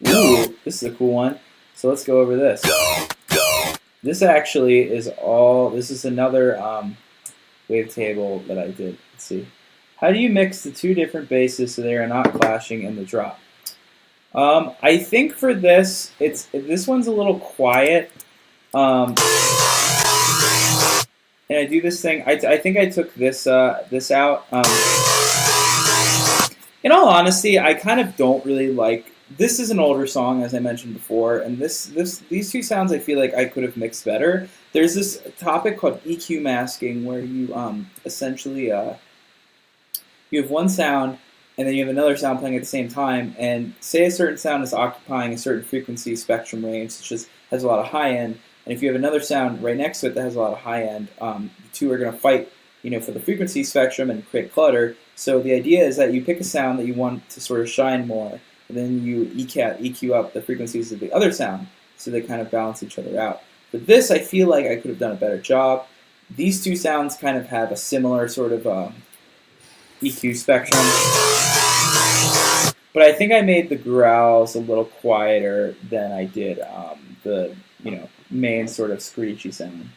Ooh, this is a cool one. So let's go over this. This actually is this is another wavetable that I did. Let's see. How do you mix the two different basses so they are not clashing in the drop? I think for this, this one's a little quiet. And I do this thing. I think I took this out. In all honesty, I kind of don't really like. This is an older song, as I mentioned before, and these two sounds I feel like I could have mixed better. There's this topic called EQ masking, where you essentially you have one sound and then you have another sound playing at the same time, and say a certain sound is occupying a certain frequency spectrum range, such as has a lot of high end, and if you have another sound right next to it that has a lot of high end, the two are going to fight, for the frequency spectrum and create clutter. So the idea is that you pick a sound that you want to sort of shine more, and then you EQ up the frequencies of the other sound, so they kind of balance each other out. But this, I feel like I could have done a better job. These two sounds kind of have a similar sort of EQ spectrum. But I think I made the growls a little quieter than I did the main sort of screechy sound.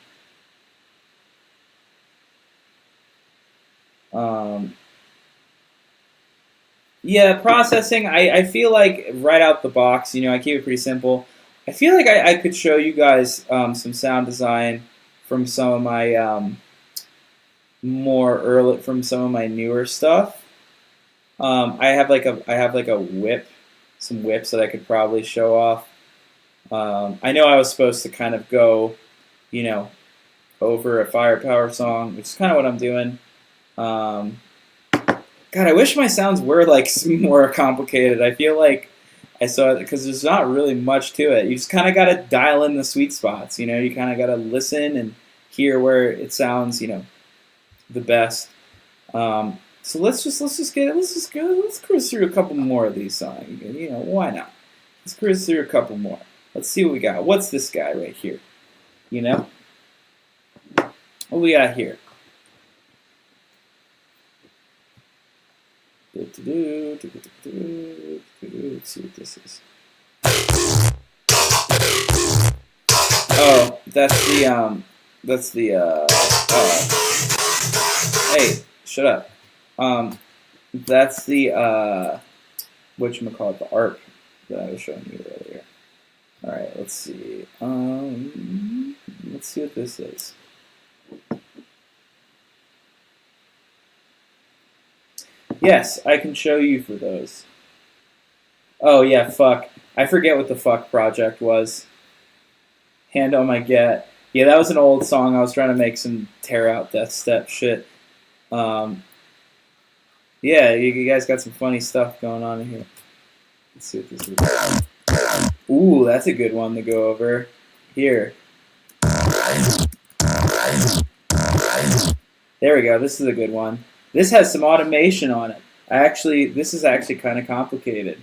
Yeah, processing, I feel like right out the box, I keep it pretty simple. I feel like I could show you guys some sound design from some of my from some of my newer stuff. I have like a whip, some whips that I could probably show off. I know I was supposed to kind of go, over a firepower song, which is kind of what I'm doing. God, I wish my sounds were like more complicated. I feel like I saw it because there's not really much to it. You just kind of got to dial in the sweet spots. You know, you kind of got to listen and hear where it sounds, you know, the best. So let's cruise through a couple more of these songs. You know, why not? Let's cruise through a couple more. Let's see what we got. What's this guy right here? You know, what we got here? Let's see what this is. Oh, that's the hey, shut up. That's the whatchamacallit, the ARP that I was showing you earlier. Alright, let's see. Let's see what this is. Yes, I can show you for those. Oh yeah, fuck. I forget what the fuck project was. Hand on my get. Yeah, that was an old song. I was trying to make some tear out death step shit. Yeah, you guys got some funny stuff going on in here. Let's see what this is. Ooh, that's a good one to go over. Here. There we go. This is a good one. This has some automation on it. This is actually kind of complicated.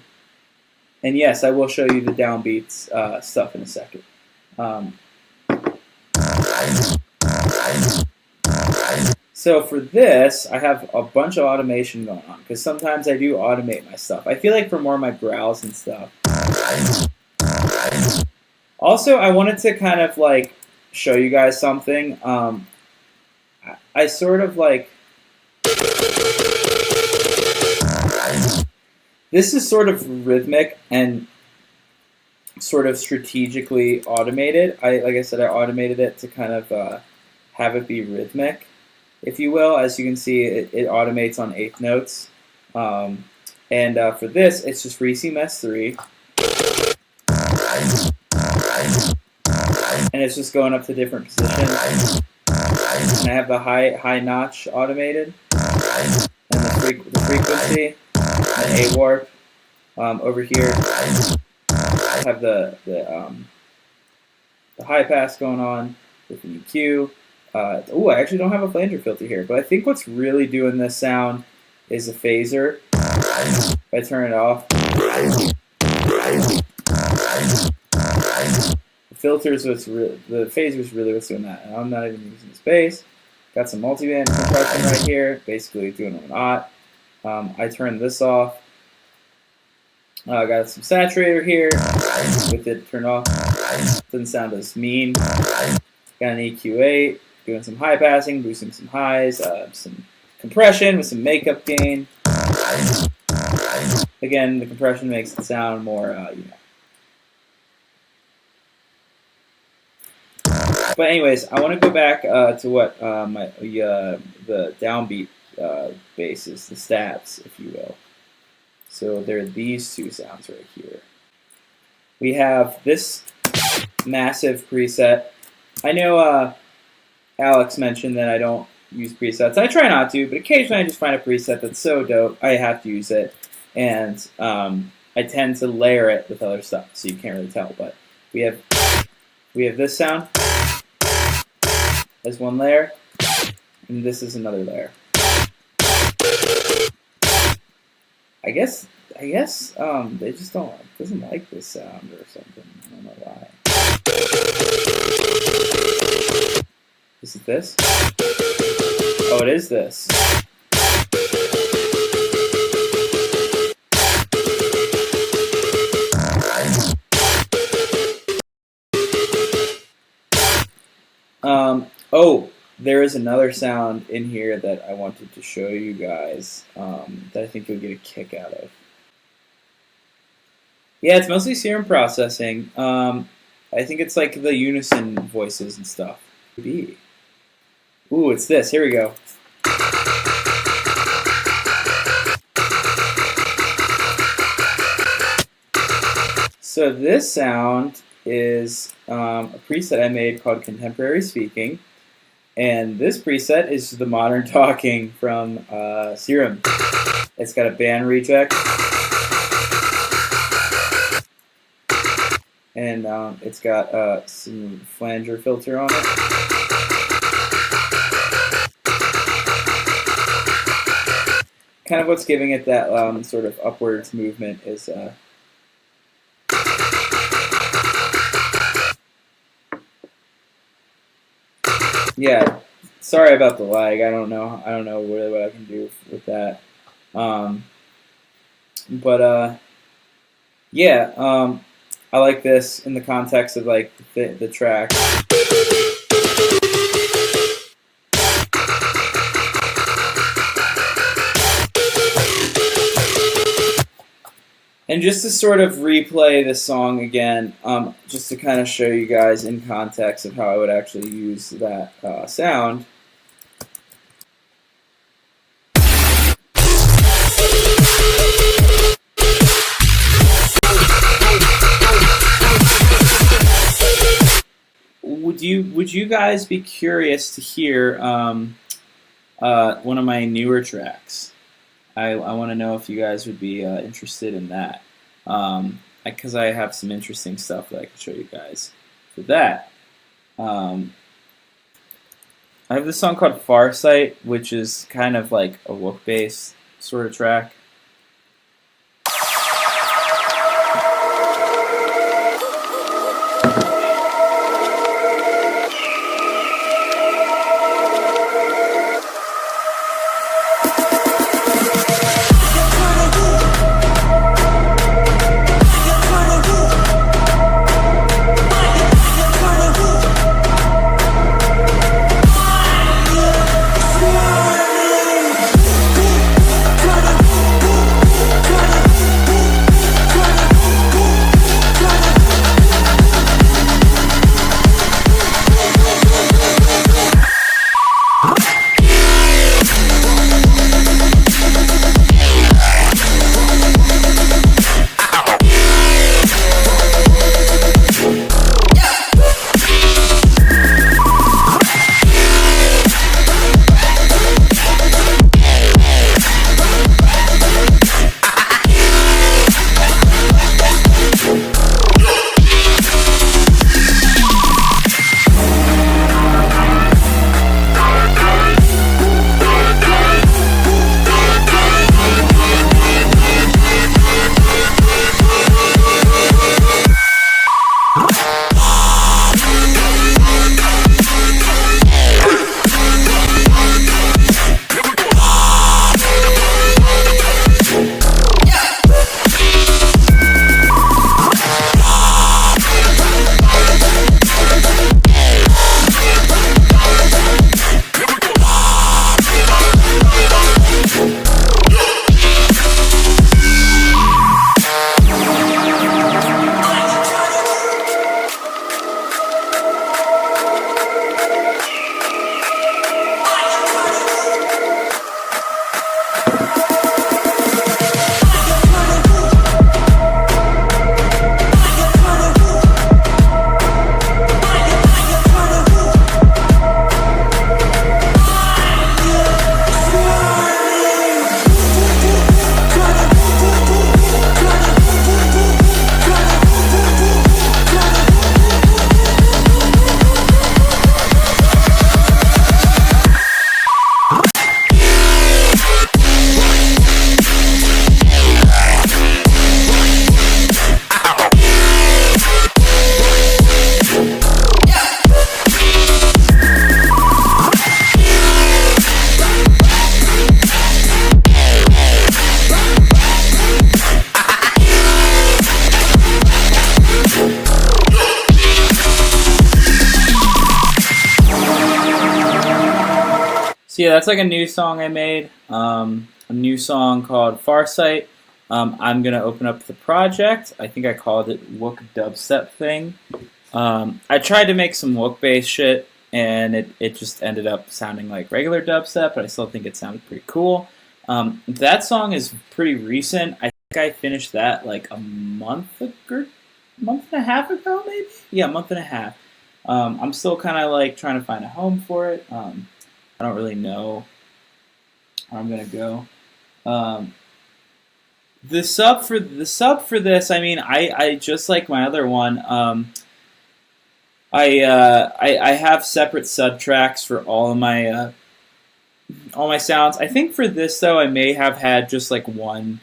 And yes, I will show you the downbeats stuff in a second. So for this, I have a bunch of automation going on because sometimes I do automate my stuff. I feel like for more of my growls and stuff. Also, I wanted to kind of like show you guys something. I sort of like. This is sort of rhythmic and sort of strategically automated. Like I said, I automated it to kind of have it be rhythmic, if you will. As you can see, it automates on eighth notes. And for this, it's just Reese Mess 3. And it's just going up to different positions. And I have the high notch automated. And the frequency. And A-warp. Over here, I have the high pass going on with the EQ. I actually don't have a flanger filter here, but I think what's really doing this sound is a phaser. If I turn it off, the phaser is really what's doing that. And I'm not even using the space. Got some multiband compression right here, basically doing a lot. I turn this off. I got some saturator here with it turned off. Doesn't sound as mean. Got an EQ8, doing some high passing, boosting some highs, some compression with some makeup gain. Again, the compression makes it sound more, But anyways, I want to go back to what the downbeat bass is, the stats, if you will. So there are these two sounds right here. We have this massive preset. I know Alex mentioned that I don't use presets. I try not to, but occasionally I just find a preset that's so dope, I have to use it. And I tend to layer it with other stuff, so you can't really tell. But we have this sound as one layer, and this is another layer. I guess they just doesn't like this sound or something. I don't know why. Is it this? Oh, it is this. Oh, there is another sound in here that I wanted to show you guys that I think you'll get a kick out of. Yeah, it's mostly serum processing. I think it's like the unison voices and stuff. Ooh, it's this. Here we go. So this sound is a preset I made called Contemporary Speaking. And this preset is the Modern Talking from Serum. It's got a band reject, and it's got some flanger filter on it. Kind of what's giving it that sort of upwards movement is yeah. Sorry about the lag. I don't know really what I can do with that. But yeah, I like this in the context of like the track. And just to sort of replay the song again, just to kind of show you guys in context of how I would actually use that sound. Would you guys be curious to hear one of my newer tracks? I want to know if you guys would be interested in that, because I have some interesting stuff that I can show you guys for that. I have this song called Farsight, which is kind of like a Wook bass sort of track. So yeah, that's like a new song I made, a new song called Farsight. I'm going to open up the project. I think I called it Wook Dubstep Thing. I tried to make some Wook bass shit, and it just ended up sounding like regular dubstep, but I still think it sounded pretty cool. That song is pretty recent. I think I finished that like a month and a half ago, maybe? Yeah, a month and a half. I'm still kind of like trying to find a home for it. I don't really know where I'm going to go. the sub for this, I mean, I just like my other one. I have separate sub tracks for all my sounds. I think for this though, I may have had just like one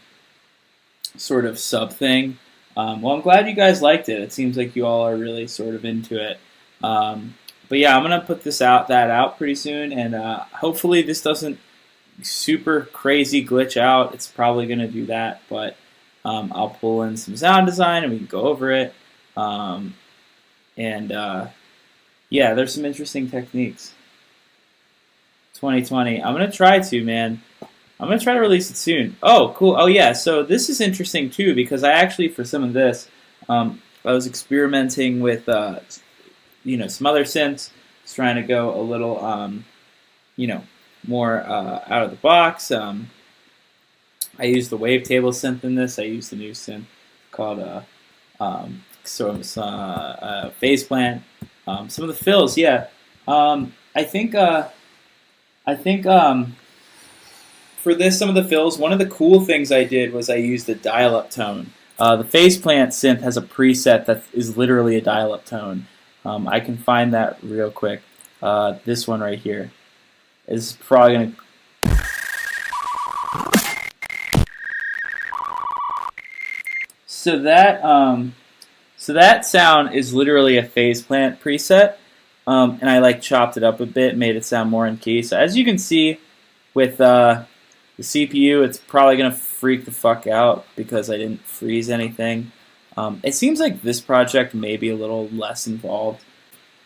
sort of sub thing. Well, I'm glad you guys liked it. It seems like you all are really sort of into it. But yeah, I'm gonna put that out pretty soon, and hopefully this doesn't super crazy glitch out. It's probably gonna do that, but I'll pull in some sound design and we can go over it. And yeah, there's some interesting techniques. 2020. I'm gonna try to, man. I'm gonna try to release it soon. Oh, cool. Oh yeah. So this is interesting too because I actually, for some of this, I was experimenting with some other synths, just trying to go a little more out of the box. I used the Wavetable synth in this. I used the new synth called Phase Plant. Some of the fills, yeah. I think for this, some of the fills, one of the cool things I did was I used a dial-up tone. The Phase Plant synth has a preset that is literally a dial-up tone. I can find that real quick. This one right here is probably going to... So that sound is literally a Phase Plant preset, and I like chopped it up a bit, made it sound more in key. So as you can see with the CPU, it's probably gonna freak the fuck out because I didn't freeze anything. It seems like this project may be a little less involved.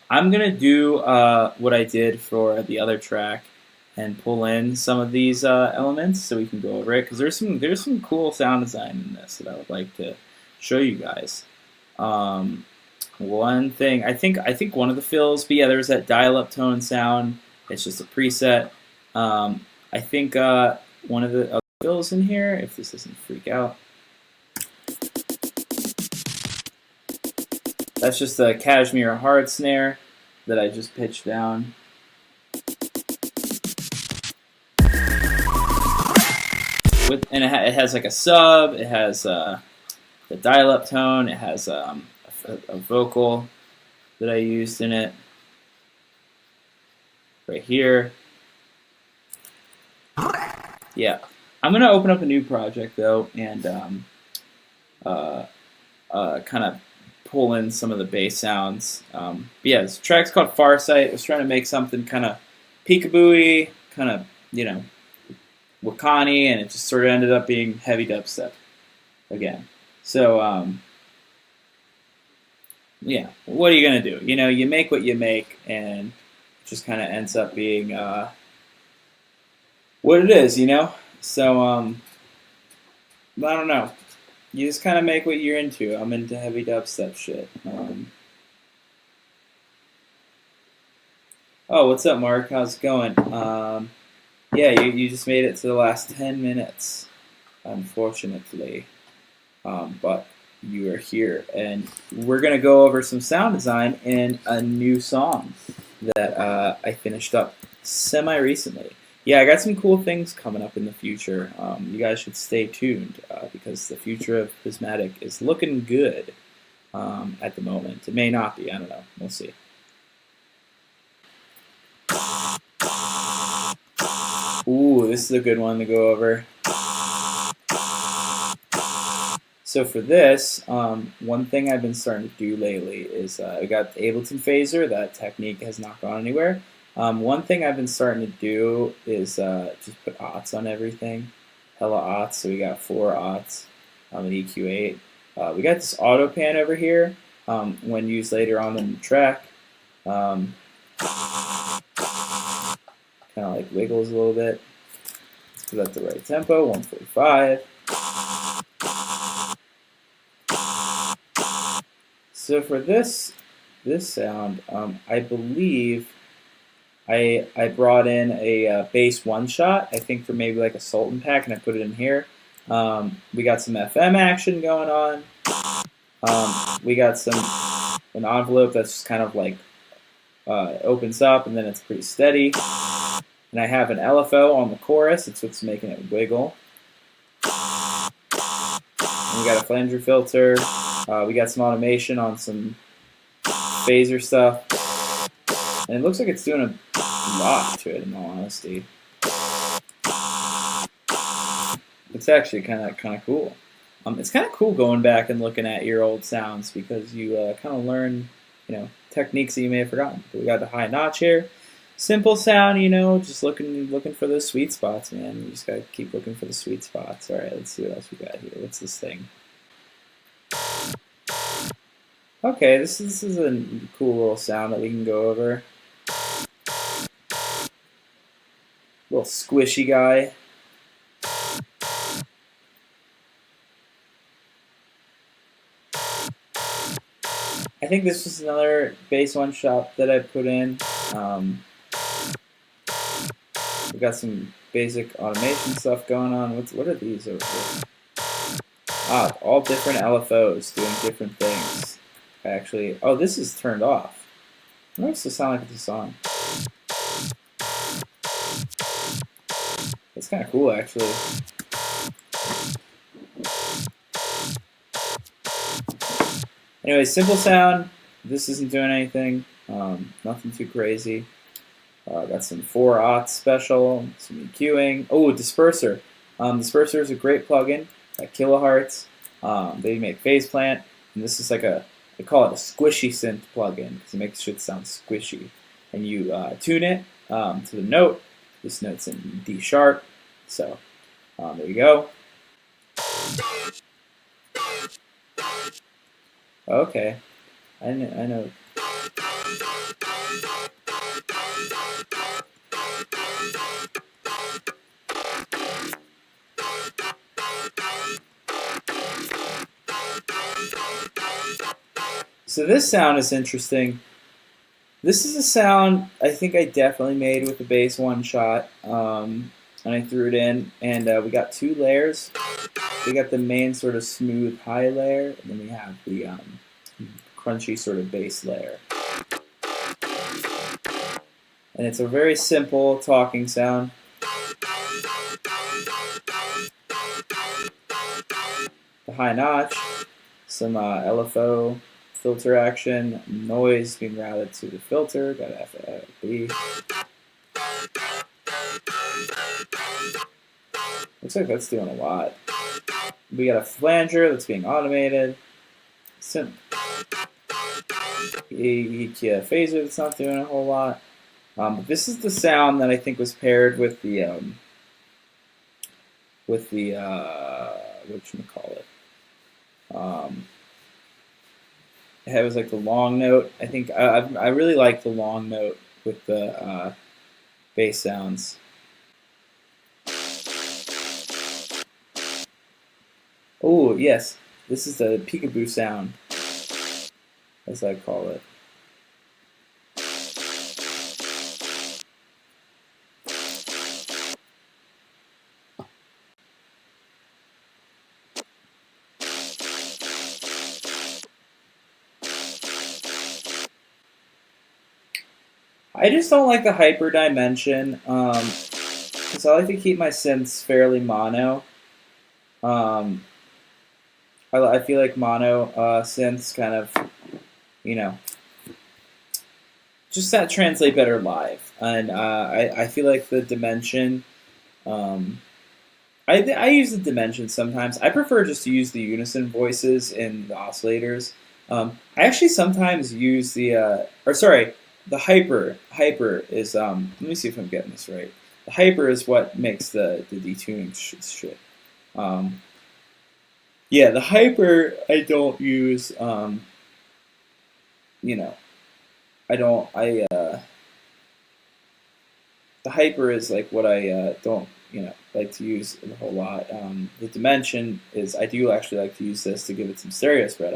I'm gonna do what I did for the other track and pull in some of these elements so we can go over it because there's some cool sound design in this that I would like to show you guys. One thing I think one of the fills, but yeah, there's that dial-up tone sound. It's just a preset. I think one of the other fills in here, if this doesn't freak out, that's just a Cashmere hard snare that I just pitched down. And it has like a sub, it has the dial-up tone, it has a vocal that I used in it right here. Yeah, I'm gonna open up a new project though and kind of pull in some of the bass sounds. But yeah, this track's called Farsight. I was trying to make something kind of peekaboo-y, kind of Wakani, and it just sort of ended up being heavy dubstep again. So yeah, what are you gonna do? You make what you make, and it just kind of ends up being what it is, So I don't know. You just kind of make what you're into. I'm into heavy dubstep shit. Oh, what's up, Mark? How's it going? Yeah, you just made it to the last 10 minutes, unfortunately. But you are here, and we're going to go over some sound design in a new song that I finished up semi-recently. Yeah, I got some cool things coming up in the future. You guys should stay tuned because the future of Prismatic is looking good at the moment. It may not be. I don't know. We'll see. Ooh, this is a good one to go over. So for this, one thing I've been starting to do lately is I got the Ableton Phaser. That technique has not gone anywhere. One thing I've been starting to do is just put aughts on everything. Hella aughts. So we got 4 aughts on an EQ8. We got this auto pan over here. When used later on in the track, kind of like wiggles a little bit. Let's put that the right tempo, 145. So for this sound, I believe I brought in a bass one shot. I think for maybe like a Sultan pack, and I put it in here. We got some FM action going on. We got an envelope that's just kind of like opens up and then it's pretty steady. And I have an LFO on the chorus. It's what's making it wiggle. And we got a flanger filter. We got some automation on some phaser stuff. And it looks like it's doing a lot to it, in all honesty. It's actually kind of cool. It's kind of cool going back and looking at your old sounds because you kind of learn, techniques that you may have forgotten. But we got the high notch here. Simple sound, just looking for those sweet spots, man. You just gotta keep looking for the sweet spots. All right, let's see what else we got here. What's this thing? Okay, this is a cool little sound that we can go over. Little squishy guy. I think this was another bass one shot that I put in. We got some basic automation stuff going on. What are these over here? All different LFOs doing different things. Actually, oh, this is turned off. What makes this sound like it's a song? It's kind of cool, actually. Anyway, simple sound. This isn't doing anything. Nothing too crazy. Got some 4/0 special, some EQing. Oh, disperser. Disperser is a great plugin at Kilohertz. They make phase plant, and this is like they call it a squishy synth plugin because it makes shit sound squishy. And you tune it to the note. This note's in D sharp. So there you go. Okay, I know. So this sound is interesting. This is a sound I think I definitely made with the bass one shot, and I threw it in, and we got two layers. We got the main sort of smooth high layer, and then we have the crunchy sort of bass layer. And it's a very simple talking sound. The high notch, some LFO filter action, noise being routed to the filter, got FFB. Looks like that's doing a lot. We got a flanger that's being automated. Some phaser that's not doing a whole lot. But this is the sound that I think was paired with the whatchamacallit. It was like the long note. I think I really like the long note with the bass sounds. Oh yes, this is the peekaboo sound, as I call it. I just don't like the hyper dimension, because I like to keep my synths fairly mono. I feel like mono synths kind of, just that translate better live. And I feel like the dimension, I use the dimension sometimes. I prefer just to use the unison voices in the oscillators. I actually sometimes use the hyper. Hyper is, let me see if I'm getting this right. The hyper is what makes the detuning shit. Yeah, the hyper I don't use, the hyper is like what I don't, like to use a whole lot. The dimension is, I do actually like to use this to give it some stereo spread.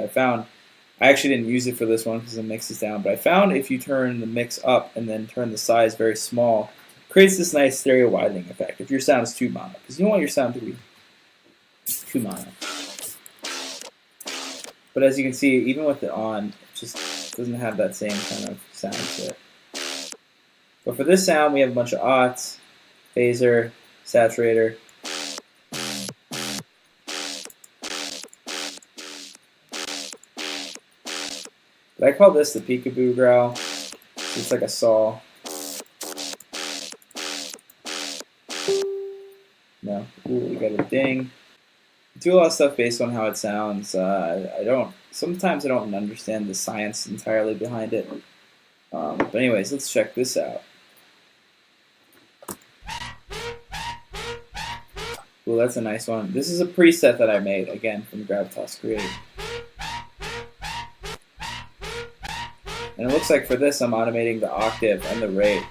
I actually didn't use it for this one because the mix is down, but I found if you turn the mix up and then turn the size very small, it creates this nice stereo widening effect if your sound is too mono, because you don't want your sound to be too mono. But as you can see, even with it on, it just doesn't have that same kind of sound to it. But for this sound, we have a bunch of aughts, phaser, saturator. But I call this the peekaboo growl. It's like a saw. No, ooh, we got a ding. I do a lot of stuff based on how it sounds. Sometimes I don't understand the science entirely behind it. But anyways, let's check this out. Ooh, that's a nice one. This is a preset that I made, again, from Gravitas Create. And it looks like for this, I'm automating the octave and the rate.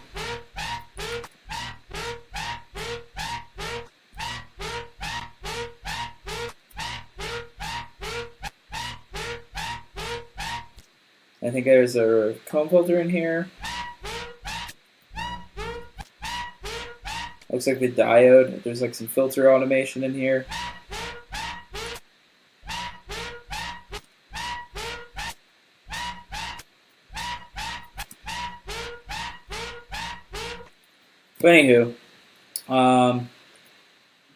I think there's a comb filter in here. Looks like the diode. There's like some filter automation in here. But anywho,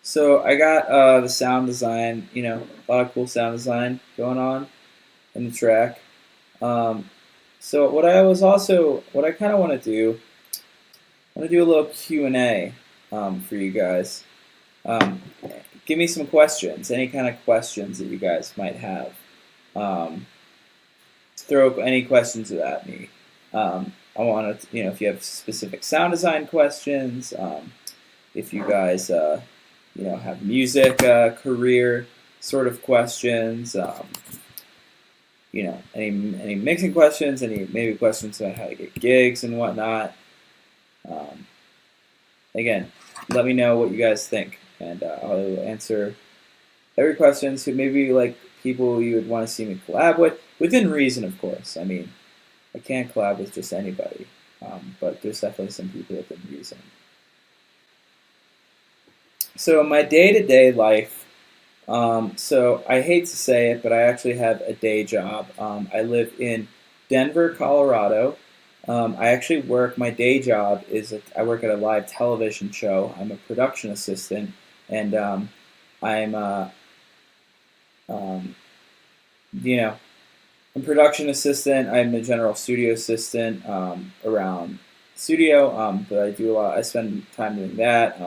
so I got the sound design, a lot of cool sound design going on in the track. So what I kind of want to do, I want to do a little Q&A for you guys. Give me some questions, any kind of questions that you guys might have. Throw any questions at me. I want to, if you have specific sound design questions, if you guys, have music career sort of questions, any mixing questions, any maybe questions about how to get gigs and whatnot. Again, let me know what you guys think, and I'll answer every question. So maybe like people you would want to see me collab with, within reason, of course. I mean, I can't collab with just anybody, but there's definitely some people within reason. So my day-to-day life, so I hate to say it, but I actually have a day job. I live in Denver, Colorado. I actually work, my day job is, I work at a live television show. I'm a production assistant, and I'm a production assistant. I'm a general studio assistant around studio, but I do a lot. I spend time doing that.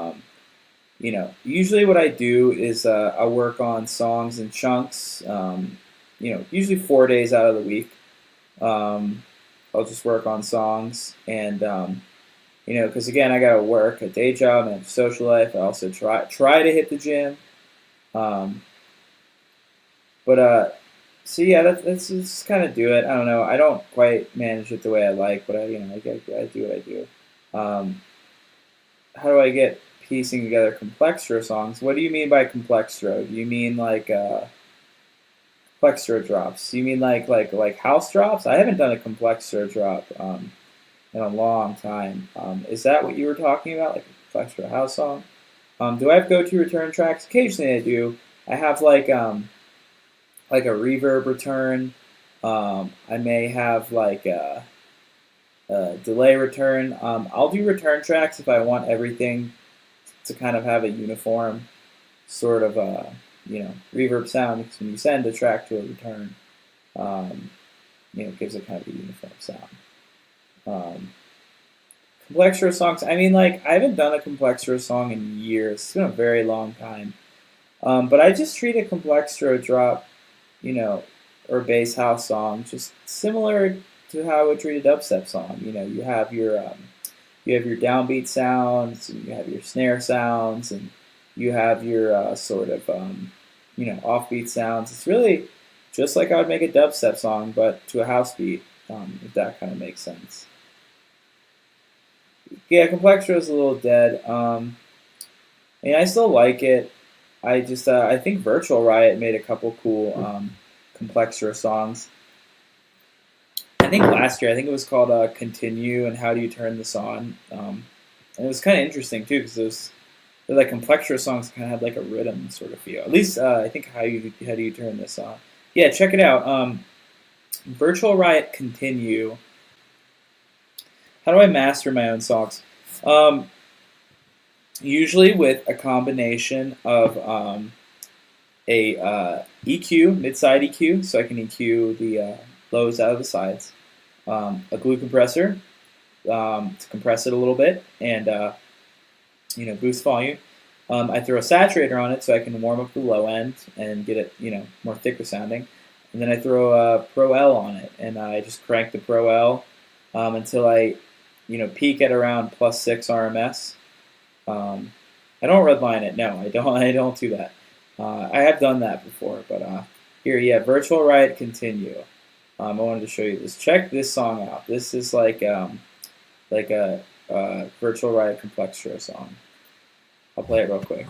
Usually what I do is I work on songs in chunks. Usually 4 days out of the week. I'll just work on songs, and because again, I gotta work a day job and a social life. I also try to hit the gym. So yeah, that's just kind of do it. I don't know. I don't quite manage it the way I like, but I do what I do. How do I get piecing together Complextro songs? What do you mean by Complextro? Do you mean like Complextro drops? Do you mean like house drops? I haven't done a Complextro drop in a long time. Is that what you were talking about, like a Complextro house song? Do I have go-to return tracks? Occasionally I do. I have like a reverb return. I may have like a delay return. I'll do return tracks if I want everything to kind of have a uniform sort of reverb sound, because when you send a track to a return, it gives it kind of a uniform sound. Complextro songs, I mean, like, I haven't done a Complextro song in years. It's been a very long time. But I just treat a Complextro drop, or bass house song just similar to how I would treat a dubstep song. You have your downbeat sounds, and you have your snare sounds, and you have your sort of offbeat sounds. It's really just like I would make a dubstep song, but to a house beat, if that kind of makes sense. Yeah, Complextro is a little dead. I still like it. I think Virtual Riot made a couple cool Complextro songs. I think last year, it was called Continue and How Do You Turn This On? And it was kind of interesting too, because they're like Complextro songs kind of had like a rhythm sort of feel. At least I think How Do You Turn This On? Yeah, check it out. Virtual Riot Continue. How do I master my own songs? Usually with a combination of a EQ, mid-side EQ, so I can EQ the lows out of the sides, a glue compressor to compress it a little bit, and boost volume. I throw a saturator on it so I can warm up the low end and get it more thicker sounding. And then I throw a Pro L on it, and I just crank the Pro L until I peak at around +6 RMS. I don't redline it. No, I don't. I don't do that. I have done that before, but here, Virtual Riot Continue. I wanted to show you this. Check this song out. This is like a Virtual Riot Complextro song. I'll play it real quick.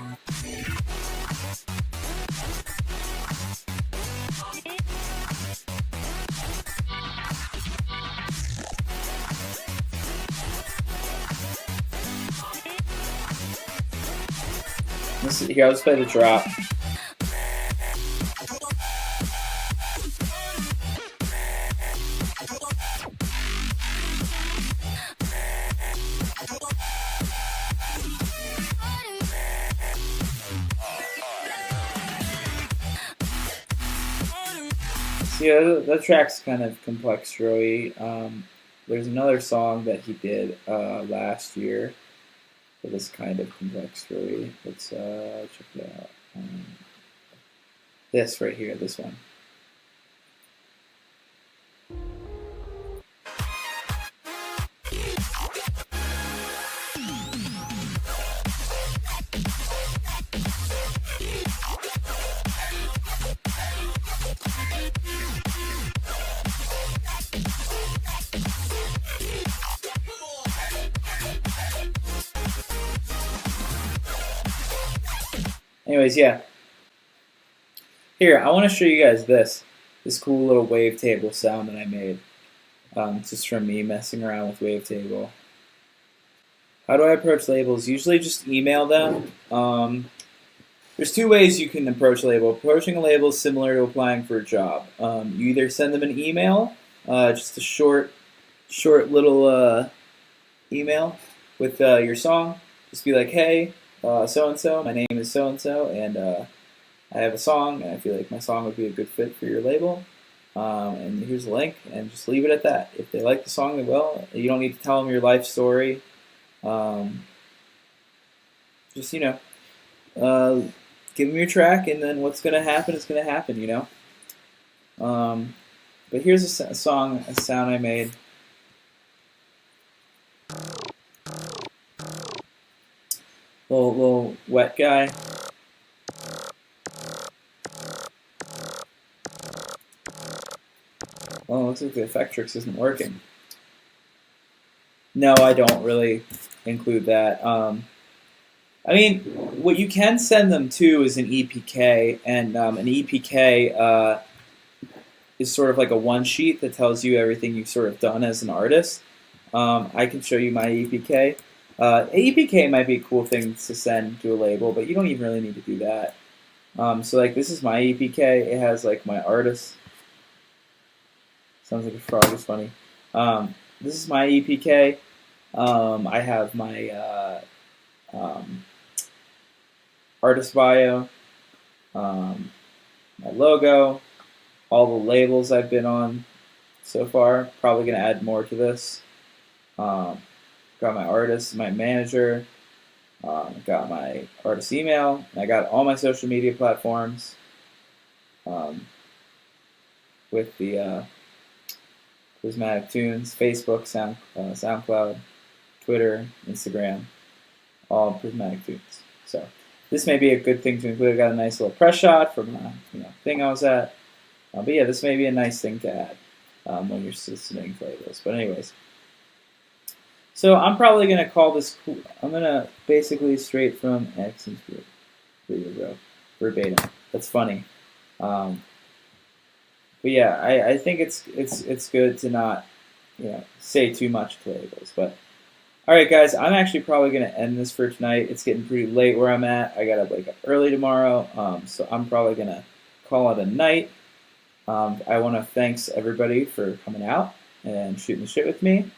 Here, I'll just play the drop. See, that track's kind of complextro-y. There's another song that he did last year that is kind of complextro-y. Let's check it out. This right here, this one. Anyways, yeah. Here, I want to show you guys this cool little wavetable sound that I made. Just from me messing around with wavetable. How do I approach labels? Usually just email them. There's two ways you can approach a label. Approaching a label is similar to applying for a job. You either send them an email, just a short little email with your song. Just be like, hey, so-and-so, my name is so-and-so, and I have a song, and I feel like my song would be a good fit for your label. And here's a link, and just leave it at that. If they like the song, they will. You don't need to tell them your life story. Just, give them your track, and then what's going to happen is going to happen, But here's a sound I made. Little wet guy. Oh, looks like the Effectrix isn't working. No, I don't really include that. I mean, what you can send them to is an EPK, and an EPK is sort of like a one sheet that tells you everything you've sort of done as an artist. I can show you my EPK. EPK might be a cool thing to send to a label, but you don't even really need to do that. So like this is my EPK. It has like my artist. Sounds like a frog. It's funny. This is my EPK. I have my artist bio, my logo, all the labels I've been on so far. Probably going to add more to this. Got my artist, my manager, got my artist email, and I got all my social media platforms with the Prismatic Tunes, Facebook, SoundCloud, Twitter, Instagram, all Prismatic Tunes. So this may be a good thing to include. I got a nice little press shot from thing I was at. But yeah, this may be a nice thing to add when you're submitting labels. But anyways. So I'm probably going to call this, I'm going to basically straight from X into verbatim. That's funny. But yeah, I think it's good to not say too much to labels. But all right, guys, I'm actually probably going to end this for tonight. It's getting pretty late where I'm at. I got to wake up early tomorrow, so I'm probably going to call it a night. I want to thanks everybody for coming out and shooting the shit with me.